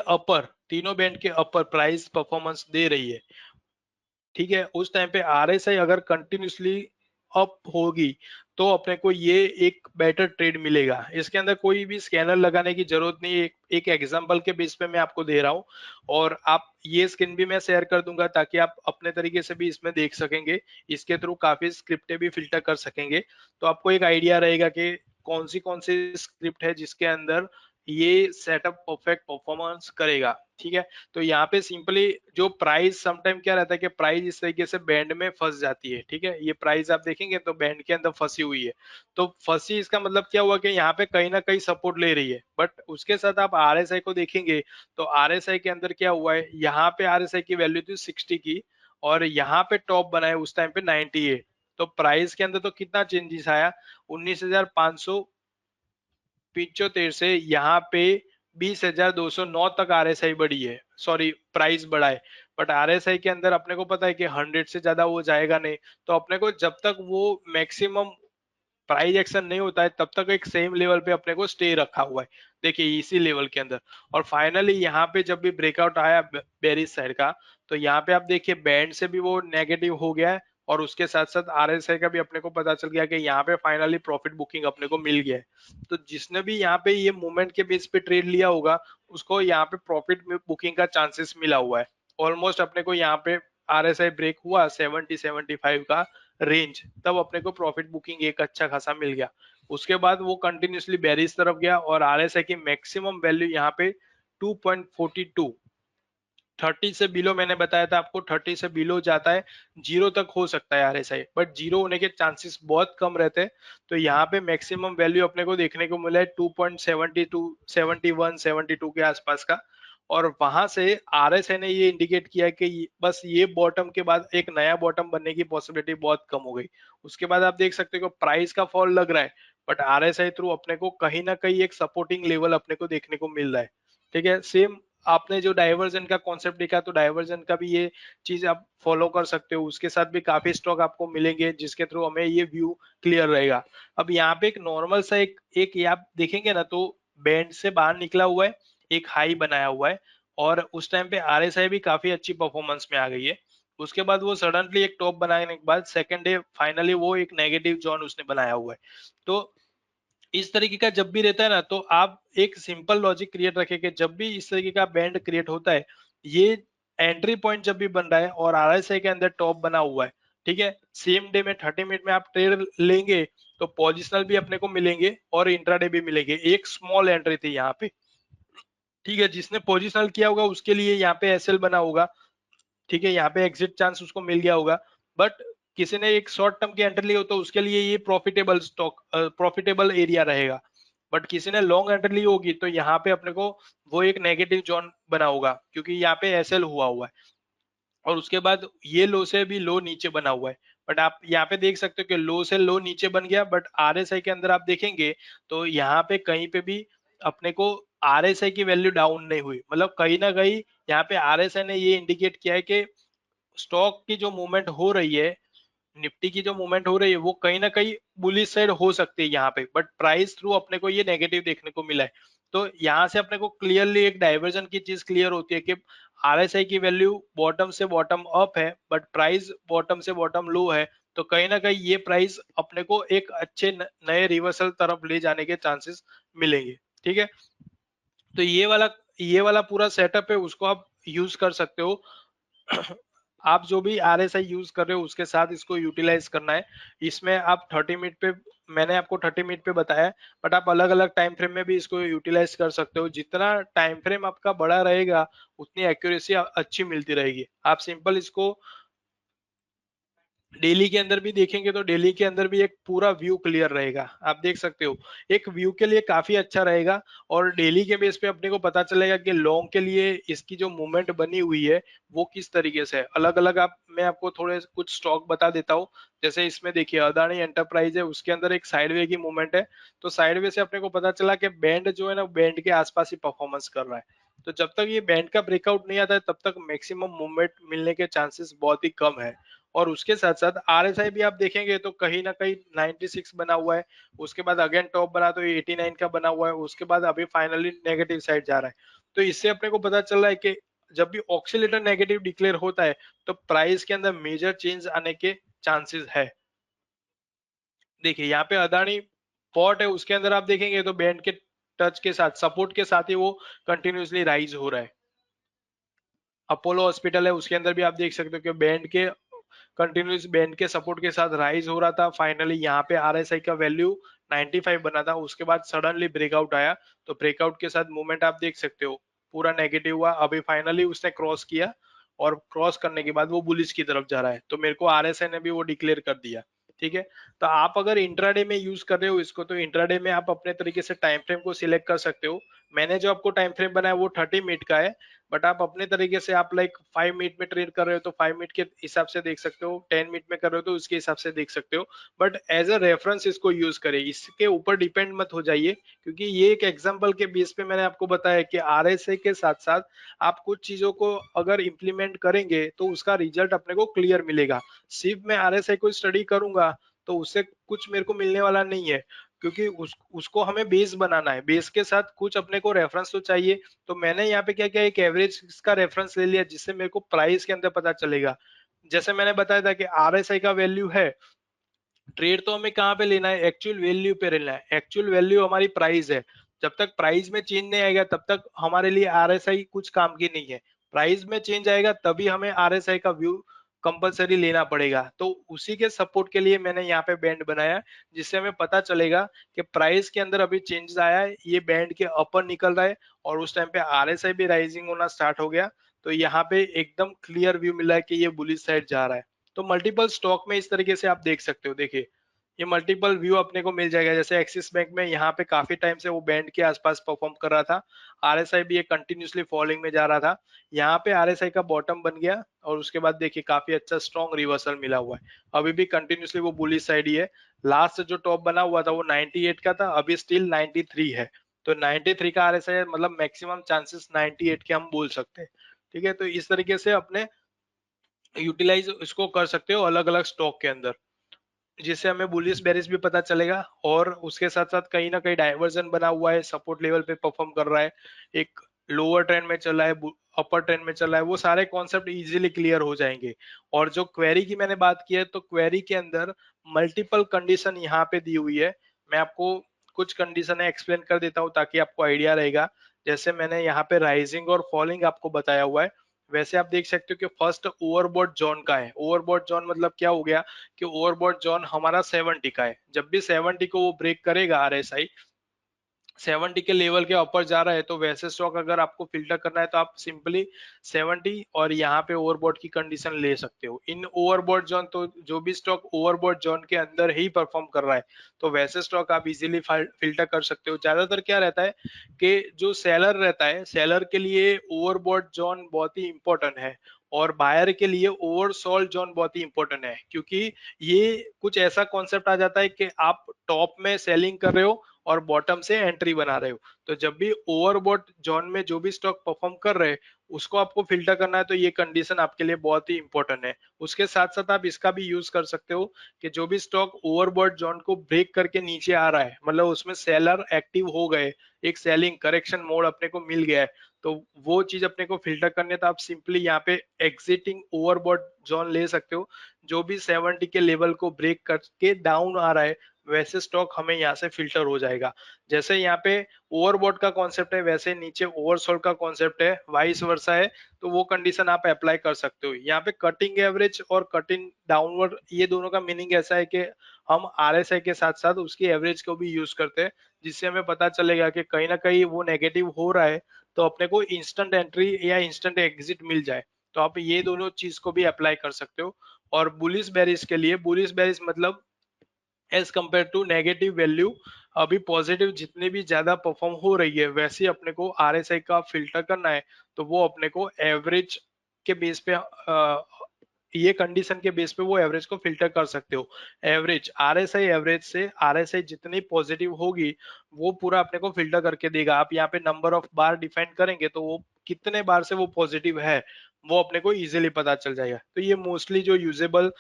A: अपर प्राइस परफॉर्मेंस दे रही है, ठीक है। उस टाइम पे आरएसआई अगर कंटिन्यूसली अप होगी तो अपने को ये एक बेटर ट्रेड मिलेगा। इसके अंदर कोई भी स्कैनर लगाने की जरूरत नहीं, एक एग्जांपल के बेस पे मैं आपको दे रहा हूँ, और आप ये स्क्रीन भी मैं शेयर कर दूंगा ताकि आप अपने तरीके से भी इसमें देख सकेंगे, इसके थ्रू काफी स्क्रिप्टें भी फिल्टर कर सकेंगे, तो आपको एक आइडिया रहेगा कि कौन सी स्क्रिप्ट है जिसके अंदर ये सेटअप परफेक्ट परफॉर्मेंस करेगा, ठीक है। तो यहाँ पे सिंपली जो प्राइस समटाइम क्या रहता है कि प्राइस इस तरीके से बैंड में फंस जाती है, ठीक है, ये प्राइस आप देखेंगे तो बैंड के अंदर फंसी हुई है। तो फंसी इसका मतलब क्या हुआ कि यहाँ पे कहीं ना कहीं सपोर्ट ले रही है, बट उसके साथ आप आरएसआई को देखेंगे तो आरएसआई के अंदर क्या हुआ है, यहाँ पे आरएसआई की वैल्यू थी 60 की, और यहाँ पे टॉप बनाए उस टाइम पे 98। तो प्राइस के अंदर तो कितना चेंजेस आया, 19,575 से यहाँ पे 20,209 तक आरएसआई बढ़ी है, सॉरी प्राइस बढ़ा है। बट आरएसआई के अंदर अपने को पता है कि 100 से ज्यादा वो जाएगा नहीं, तो अपने को जब तक वो मैक्सिमम प्राइस एक्शन नहीं होता है तब तक एक सेम लेवल पे अपने को स्टे रखा हुआ है, देखिए इसी लेवल के अंदर। और फाइनली यहाँ पे जब भी ब्रेकआउट आया बेरिस साइड का, तो यहाँ पे आप देखिए बैंड से भी वो नेगेटिव हो गया है, और उसके साथ साथ आरएसआई का भी अपने को पता चल गया कि यहाँ पे फाइनली प्रॉफिट बुकिंग अपने को मिल गया है। तो जिसने भी यहाँ पे ये मूवमेंट के बेस पे ट्रेड लिया होगा उसको यहाँ पे प्रॉफिट बुकिंग का चांसेस मिला हुआ है। ऑलमोस्ट अपने को यहाँ पे आरएसआई ब्रेक हुआ 70-75 का रेंज, तब अपने को प्रॉफिट बुकिंग एक अच्छा खासा मिल गया। उसके बाद वो कंटिन्यूसली बेरिस तरफ गया, और आरएसआई की मैक्सिमम वैल्यू यहाँ पे 2.42, 30 से बिलो मैंने बताया था आपको, 30 से बिलो जाता है, जीरो तक हो सकता है आरएसआई, बट जीरो होने के चांसेस बहुत कम रहते हैं। तो यहाँ पे मैक्सिमम वैल्यू अपने को देखने को मिला है 2.72, 71, 72 के आसपास का। और वहां से आरएसआई ने ये इंडिकेट किया कि बस ये बॉटम के बाद एक नया बॉटम बनने की पॉसिबिलिटी बहुत कम हो गई। उसके बाद आप देख सकते हो प्राइस का फॉल लग रहा है, बट आरएसआई थ्रू अपने को कहीं ना कहीं एक सपोर्टिंग लेवल अपने को देखने को मिल रहा है, ठीक है। सेम आपने जो डाइवर्जन का कॉन्सेप्ट देखा, तो डाइवर्जन का भी ये चीज आप फॉलो कर सकते हो, उसके साथ भी काफी स्टॉक आपको मिलेंगे जिसके थ्रू हमें ये व्यू क्लियर रहेगा। अब यहाँ पे एक नॉर्मल सा एक ये आप देखेंगे ना तो बैंड से बाहर निकला हुआ है, एक हाई बनाया हुआ है, और उस टाइम पे आरएसआई भी काफी अच्छी परफॉर्मेंस में आ गई है। उसके बाद वो सडनली एक टॉप बनाने के बाद सेकंड डे फाइनली वो एक नेगेटिव जोन उसने बनाया हुआ है। तो इस तरीके का जब भी रहता है ना तो आप एक सिंपल लॉजिक क्रिएट रखें कि जब भी इस तरीके का बैंड क्रिएट होता है, ये एंट्री पॉइंट जब भी बन रहा है और आरएसआई के अंदर टॉप बना हुआ है, ठीक है, सेम डे में 30 मिनट में आप ट्रेड लेंगे तो पोजिशनल भी अपने को मिलेंगे और इंट्राडे भी मिलेंगे। एक स्मॉल एंट्री थी यहाँ पे, ठीक है, जिसने पोजिशनल किया होगा उसके लिए यहाँ पे एसएल बना होगा, ठीक है, यहाँ पे एग्जिट चांस उसको मिल गया होगा। बट किसी ने एक शॉर्ट टर्म की एंट्री ली हो तो उसके लिए ये प्रॉफिटेबल स्टॉक, प्रॉफिटेबल एरिया रहेगा। बट किसी ने लॉन्ग एंट्री ली होगी तो यहाँ पे अपने को वो एक नेगेटिव जोन बना होगा, क्योंकि यहाँ पे एसएल हुआ है और उसके बाद ये लो से भी लो नीचे बना हुआ है। बट आप यहाँ पे देख सकते हो कि लो से लो नीचे बन गया, बट आरएसआई के अंदर आप देखेंगे तो यहाँ पे कहीं पे भी अपने को आरएसआई की वैल्यू डाउन नहीं हुई, मतलब कहीं ना कहीं यहाँ पे आरएसआई ने ये इंडिकेट किया है कि स्टॉक की जो मूवमेंट हो रही है, निफ्टी की जो मूवमेंट हो रही है वो कहीं ना कहीं बुलिश साइड हो सकती है यहाँ पे, बट प्राइस थ्रू अपने को ये नेगेटिव देखने को मिला है। तो यहाँ से अपने को क्लियरली एक डाइवर्जन की चीज क्लियर होती है कि आरएसआई की वैल्यू बॉटम से बॉटम अप है, बट प्राइस बॉटम से बॉटम लो है। तो कहीं ना कहीं ये प्राइस अपने को एक अच्छे नए रिवर्सल तरफ ले जाने के चांसेस मिलेंगे। ठीक है, तो ये वाला पूरा सेटअप है, उसको आप यूज कर सकते हो। आप जो भी आरएसआई यूज कर रहे हो उसके साथ इसको यूटिलाइज करना है। इसमें आप 30 मिनट पे, मैंने आपको 30 मिनट पे बताया, बट आप अलग अलग टाइम फ्रेम में भी इसको यूटिलाइज कर सकते हो। जितना टाइम फ्रेम आपका बड़ा रहेगा उतनी एक्यूरेसी अच्छी मिलती रहेगी। आप सिंपल इसको डेली के अंदर भी देखेंगे तो डेली के अंदर भी एक पूरा व्यू क्लियर रहेगा, आप देख सकते हो। एक व्यू के लिए काफी अच्छा रहेगा, और डेली के बेस पे अपने को पता चलेगा कि लॉन्ग के लिए इसकी जो मूवमेंट बनी हुई है वो किस तरीके से है। अलग अलग आप, मैं आपको थोड़े कुछ स्टॉक बता देता हूँ। जैसे इसमें देखिए अदानी एंटरप्राइज है, उसके अंदर एक साइडवे की मूवमेंट है। तो साइडवे से अपने को पता चला कि बैंड जो है ना, बैंड के आसपास ही परफॉर्मेंस कर रहा है। तो जब तक ये बैंड का ब्रेकआउट नहीं आता है तब तक मैक्सिमम मूवमेंट मिलने के चांसेस बहुत ही कम है। और उसके साथ साथ आरएसआई भी आप देखेंगे तो कहीं ना कहीं 96 बना हुआ है, उसके बाद अगेन टॉप बना तो 89 का बना हुआ है, उसके बाद अभी फाइनली नेगेटिव साइड जा रहा है। तो इससे अपने को पता चल रहा है कि जब भी ऑक्सीलेटर नेगेटिव डिक्लेयर होता है तो प्राइस के अंदर मेजर चेंज आने के चांसेस है। देखिए यहाँ पे अदानी पोर्ट है, उसके अंदर आप देखेंगे तो बैंड के टच के साथ, सपोर्ट के साथ ही वो कंटिन्यूसली राइज हो रहा है। अपोलो हॉस्पिटल है, उसके अंदर भी आप देख सकते हो कि बैंड के कंटिन्यूस बैंड के सपोर्ट के साथ राइज हो रहा था। फाइनली यहाँ पे आरएसआई का वैल्यू 95 बना था, उसके बाद सडनली ब्रेकआउट आया। तो ब्रेकआउट के साथ मूवमेंट आप देख सकते हो पूरा नेगेटिव हुआ। अभी फाइनली उसने क्रॉस किया, और क्रॉस करने के बाद वो बुलिश की तरफ जा रहा है, तो मेरे को आरएसआई ने भी वो डिक्लेयर कर दिया। ठीक है, तो आप अगर इंट्राडे में यूज कर रहे हो इसको, तो इंट्राडे में आप अपने तरीके से टाइम फ्रेम को सिलेक्ट कर सकते हो। मैंने जो आपको टाइम फ्रेम बनाया वो 30 मिनट का है, बट आप अपने तरीके से आप लाइक 5 मिनट में ट्रेड कर रहे हो तो 5 मिनट के हिसाब से देख सकते हो, 10 मिनट में कर रहे हो तो उसके हिसाब से देख सकते हो। बट एज अ रेफरेंस इसको यूज करें, इसके ऊपर डिपेंड मत हो जाइए, क्योंकि ये एक एग्जांपल के बेस पे मैंने आपको बताया कि आरएसए के साथ साथ आप कुछ चीजों को अगर इम्प्लीमेंट करेंगे तो उसका रिजल्ट अपने को क्लियर मिलेगा। सिर्फ मैं आरएसए को स्टडी करूंगा तो उससे कुछ मेरे को मिलने वाला नहीं है, क्योंकि उसको हमें बेस बनाना है, बेस के साथ कुछ अपने को रेफरेंस तो चाहिए। तो मैंने यहाँ पे क्या किया, एक एवरेज का रेफरेंस ले लिया जिससे मेरे को प्राइस के अंदर पता चलेगा। जैसे मैंने बताया था कि आरएसआई का वैल्यू है, ट्रेड तो हमें कहाँ पे लेना है, एक्चुअल वैल्यू पे लेना है। एक्चुअल वैल्यू हमारी प्राइस है। जब तक प्राइस में चेंज नहीं आएगा तब तक हमारे लिए आरएसआई कुछ काम की नहीं है। प्राइस में चेंज आएगा तभी हमें आरएसआई का व्यू कंपलसरी लेना पड़ेगा। तो उसी के सपोर्ट के लिए मैंने यहाँ पे बैंड बनाया, जिससे हमें पता चलेगा कि प्राइस के अंदर अभी चेंज आया है, ये बैंड के अपर निकल रहा है, और उस टाइम पे आरएसआई भी राइजिंग होना स्टार्ट हो गया। तो यहाँ पे एकदम क्लियर व्यू मिला है कि ये बुलिश साइड जा रहा है। तो मल्टीपल स्टॉक में इस तरीके से आप देख सकते हो। देखिए ये मल्टीपल व्यू अपने को मिल जाएगा। जैसे एक्सिस बैंक में यहाँ पे काफी टाइम से वो बैंड के आसपास परफॉर्म कर रहा था, आरएसआई भी एक कंटिन्यूसली फॉलिंग में जा रहा था। यहाँ पे आरएसआई का बॉटम बन गया, और उसके बाद देखिए काफी अच्छा स्ट्रॉन्ग रिवर्सल मिला हुआ है। अभी भी कंटिन्यूसली वो बुलिश साइड ही है। लास्ट जो टॉप बना हुआ था वो 98 का था, अभी स्टिल 93 है। तो 93 का आरएसआई मतलब मैक्सिमम चांसेस 98 के हम बोल सकते हैं। ठीक है, तो इस तरीके से अपने यूटिलाइज इसको कर सकते हो अलग अलग स्टॉक के अंदर, जिससे हमें बुलिश बेरिश भी पता चलेगा। और उसके साथ साथ कहीं ना कहीं डाइवर्जन बना हुआ है, सपोर्ट लेवल पे परफॉर्म कर रहा है, एक लोअर ट्रेंड में चल रहा है, अपर ट्रेंड में चल रहा है, वो सारे कॉन्सेप्ट इजीली क्लियर हो जाएंगे। और जो क्वेरी की मैंने बात की है, तो क्वेरी के अंदर मल्टीपल कंडीशन यहाँ पे दी हुई है। मैं आपको कुछ कंडीशन एक्सप्लेन कर देता हूँ ताकि आपको आइडिया रहेगा। जैसे मैंने यहाँ पे राइजिंग और फॉलिंग आपको बताया हुआ है, वैसे आप देख सकते हो कि फर्स्ट ओवरबॉट जोन का है। ओवरबॉट जोन मतलब क्या हो गया कि ओवरबॉट जोन हमारा 70 का है। जब भी 70 को वो ब्रेक करेगा आरएसआई, 70 के लेवल के ऊपर जा रहा है, तो वैसे स्टॉक अगर आपको फिल्टर करना है तो आप सिंपली 70 और यहाँ पे ओवरबॉट की कंडीशन ले सकते हो। इन ओवरबॉट जोन, तो जो भी स्टॉक ओवरबॉट जोन के अंदर ही परफॉर्म कर रहा है तो वैसे स्टॉक आप इजीली फिल्टर कर सकते हो। ज्यादातर क्या रहता है कि जो सेलर रहता है, सेलर के लिए ओवरबॉट जोन बहुत ही इंपॉर्टेंट है और बायर के लिए ओवरसोल्ड जोन बहुत ही इंपॉर्टेंट है, क्योंकि ये कुछ ऐसा कॉन्सेप्ट आ जाता है कि आप टॉप में सेलिंग कर रहे हो और बॉटम से एंट्री बना रहे हो, तो जब भी ओवरबॉट जोन में जो भी स्टॉक परफॉर्म कर रहे हैं उसको आपको फिल्टर करना है, तो ये कंडीशन आपके लिए बहुत ही इंपॉर्टेंट है। उसके साथ साथ आप इसका भी यूज कर सकते हो कि जो भी स्टॉक ओवरबॉट जोन को ब्रेक करके नीचे आ रहा है, मतलब उसमें सेलर एक्टिव हो गए, एक सेलिंग करेक्शन मोड अपने को मिल गया है, तो वो चीज अपने को फिल्टर करनी है, तो आप सिंपली यहाँ पे एग्जिटिंग ओवरबॉट जोन ले सकते हो। जो भी 70 के लेवल को ब्रेक करके डाउन आ रहा है वैसे स्टॉक हमें यहाँ से फिल्टर हो जाएगा। जैसे यहाँ पे ओवरबॉट का कॉन्सेप्ट है वैसे नीचे ओवरसोल्ड का कॉन्सेप्ट है, वाइस वर्सा है, तो वो कंडीशन आप अप्लाई कर सकते हो। यहाँ पे कटिंग एवरेज और कटिंग डाउनवर्ड, ये दोनों का मीनिंग ऐसा है कि हम आरएसआई के साथ साथ उसकी एवरेज को भी यूज करते हैं, जिससे हमें पता चलेगा कि कहीं ना कहीं वो नेगेटिव हो रहा है तो अपने को इंस्टेंट एंट्री या इंस्टेंट एग्जिट मिल जाए। तो आप ये दोनों चीज को भी अप्लाई कर सकते हो। और बुलिश बेरिश के लिए, बुलिश बेरिश मतलब as compare to negative value, अभी पॉजिटिव जितनी भी ज्यादा परफॉर्म हो रही है वैसे ही अपने को आरएसआई का फिल्टर करना है, तो वो अपने को एवरेज के बेस पे ये कंडीशन के बेस पे वो एवरेज को फिल्टर कर सकते हो। एवरेज आरएसआई, एवरेज से आरएसआई जितनी पॉजिटिव होगी वो पूरा अपने को फिल्टर करके देगा। आप यहाँ पे नंबर ऑफ बार डिफाइन करेंगे तो वो कितने बार से वो पॉजिटिव है वो अपने को इजीली पता चल जाएगा। तो ये मोस्टली जो यूजेबल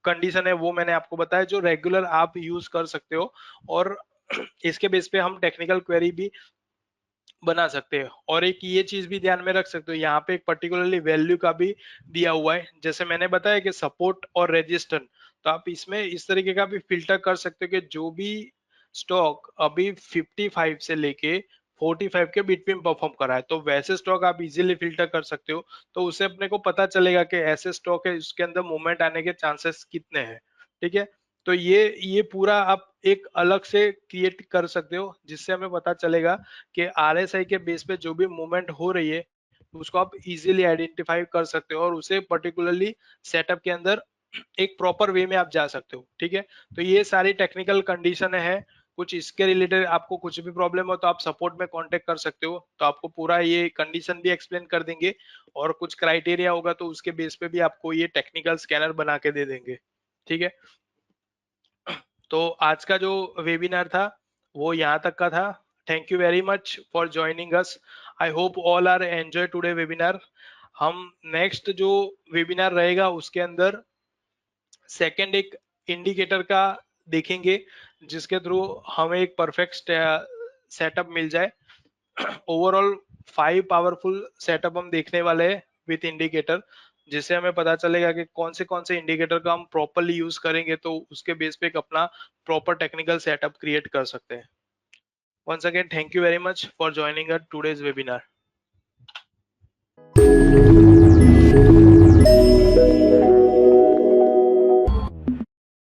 A: कंडीशन है वो मैंने आपको बताया, जो रेगुलर आप यूज कर सकते हो। और इसके बेस पे हम टेक्निकल क्वेरी भी बना सकते हैं। और एक ये चीज भी ध्यान में रख सकते हो, यहाँ पे एक पर्टिकुलरली वैल्यू का भी दिया हुआ है, जैसे मैंने बताया कि सपोर्ट और रेजिस्टेंस, तो आप इसमें इस तरीके का भी फिल्टर कर सकते हो कि जो भी स्टॉक अभी 55 से लेके 45 के बिटवीन परफॉर्म कर रहा है तो वैसे स्टॉक आप इजीली फिल्टर कर सकते हो। तो उसे अपने को पता चलेगा कि ऐसे स्टॉक है इसके अंदर मूवमेंट आने के चांसेस कितने हैं। ठीक है, तो ये पूरा आप एक अलग से क्रिएट कर सकते हो, जिससे हमें पता चलेगा कि आरएसआई के बेस पे जो भी मूवमेंट हो रही है उसको आप इजीली आइडेंटिफाई कर सकते हो और उसे पर्टिकुलरली सेटअप के अंदर एक प्रॉपर वे में आप जा सकते हो। ठीक है, तो ये सारी टेक्निकल कंडीशन है। कुछ इसके रिलेटेड आपको कुछ भी प्रॉब्लम हो तो आप सपोर्ट में कांटेक्ट कर सकते हो, तो आपको पूरा ये कंडीशन भी एक्सप्लेन कर देंगे और कुछ क्राइटेरिया होगा तो उसके बेस पे भी आपको ये टेक्निकल स्कैनर बना के दे देंगे। ठीक है, तो आज का जो वेबिनार था वो यहाँ तक का था। Thank you very much for joining us. I hope all are enjoy today webinar. हम नेक्स्ट जो वेबिनार रहेगा उसके अंदर सेकंड एक इंडिकेटर का देखेंगे, जिसके थ्रू हमें एक परफेक्ट सेटअप मिल जाए। ओवरऑल 5 पावरफुल सेटअप हम देखने वाले हैं विथ इंडिकेटर, जिससे हमें पता चलेगा कि कौन से इंडिकेटर का हम प्रॉपरली यूज करेंगे तो उसके बेस पे एक अपना प्रॉपर टेक्निकल सेटअप क्रिएट कर सकते हैं। Once again thank you very much for joining us today's webinar.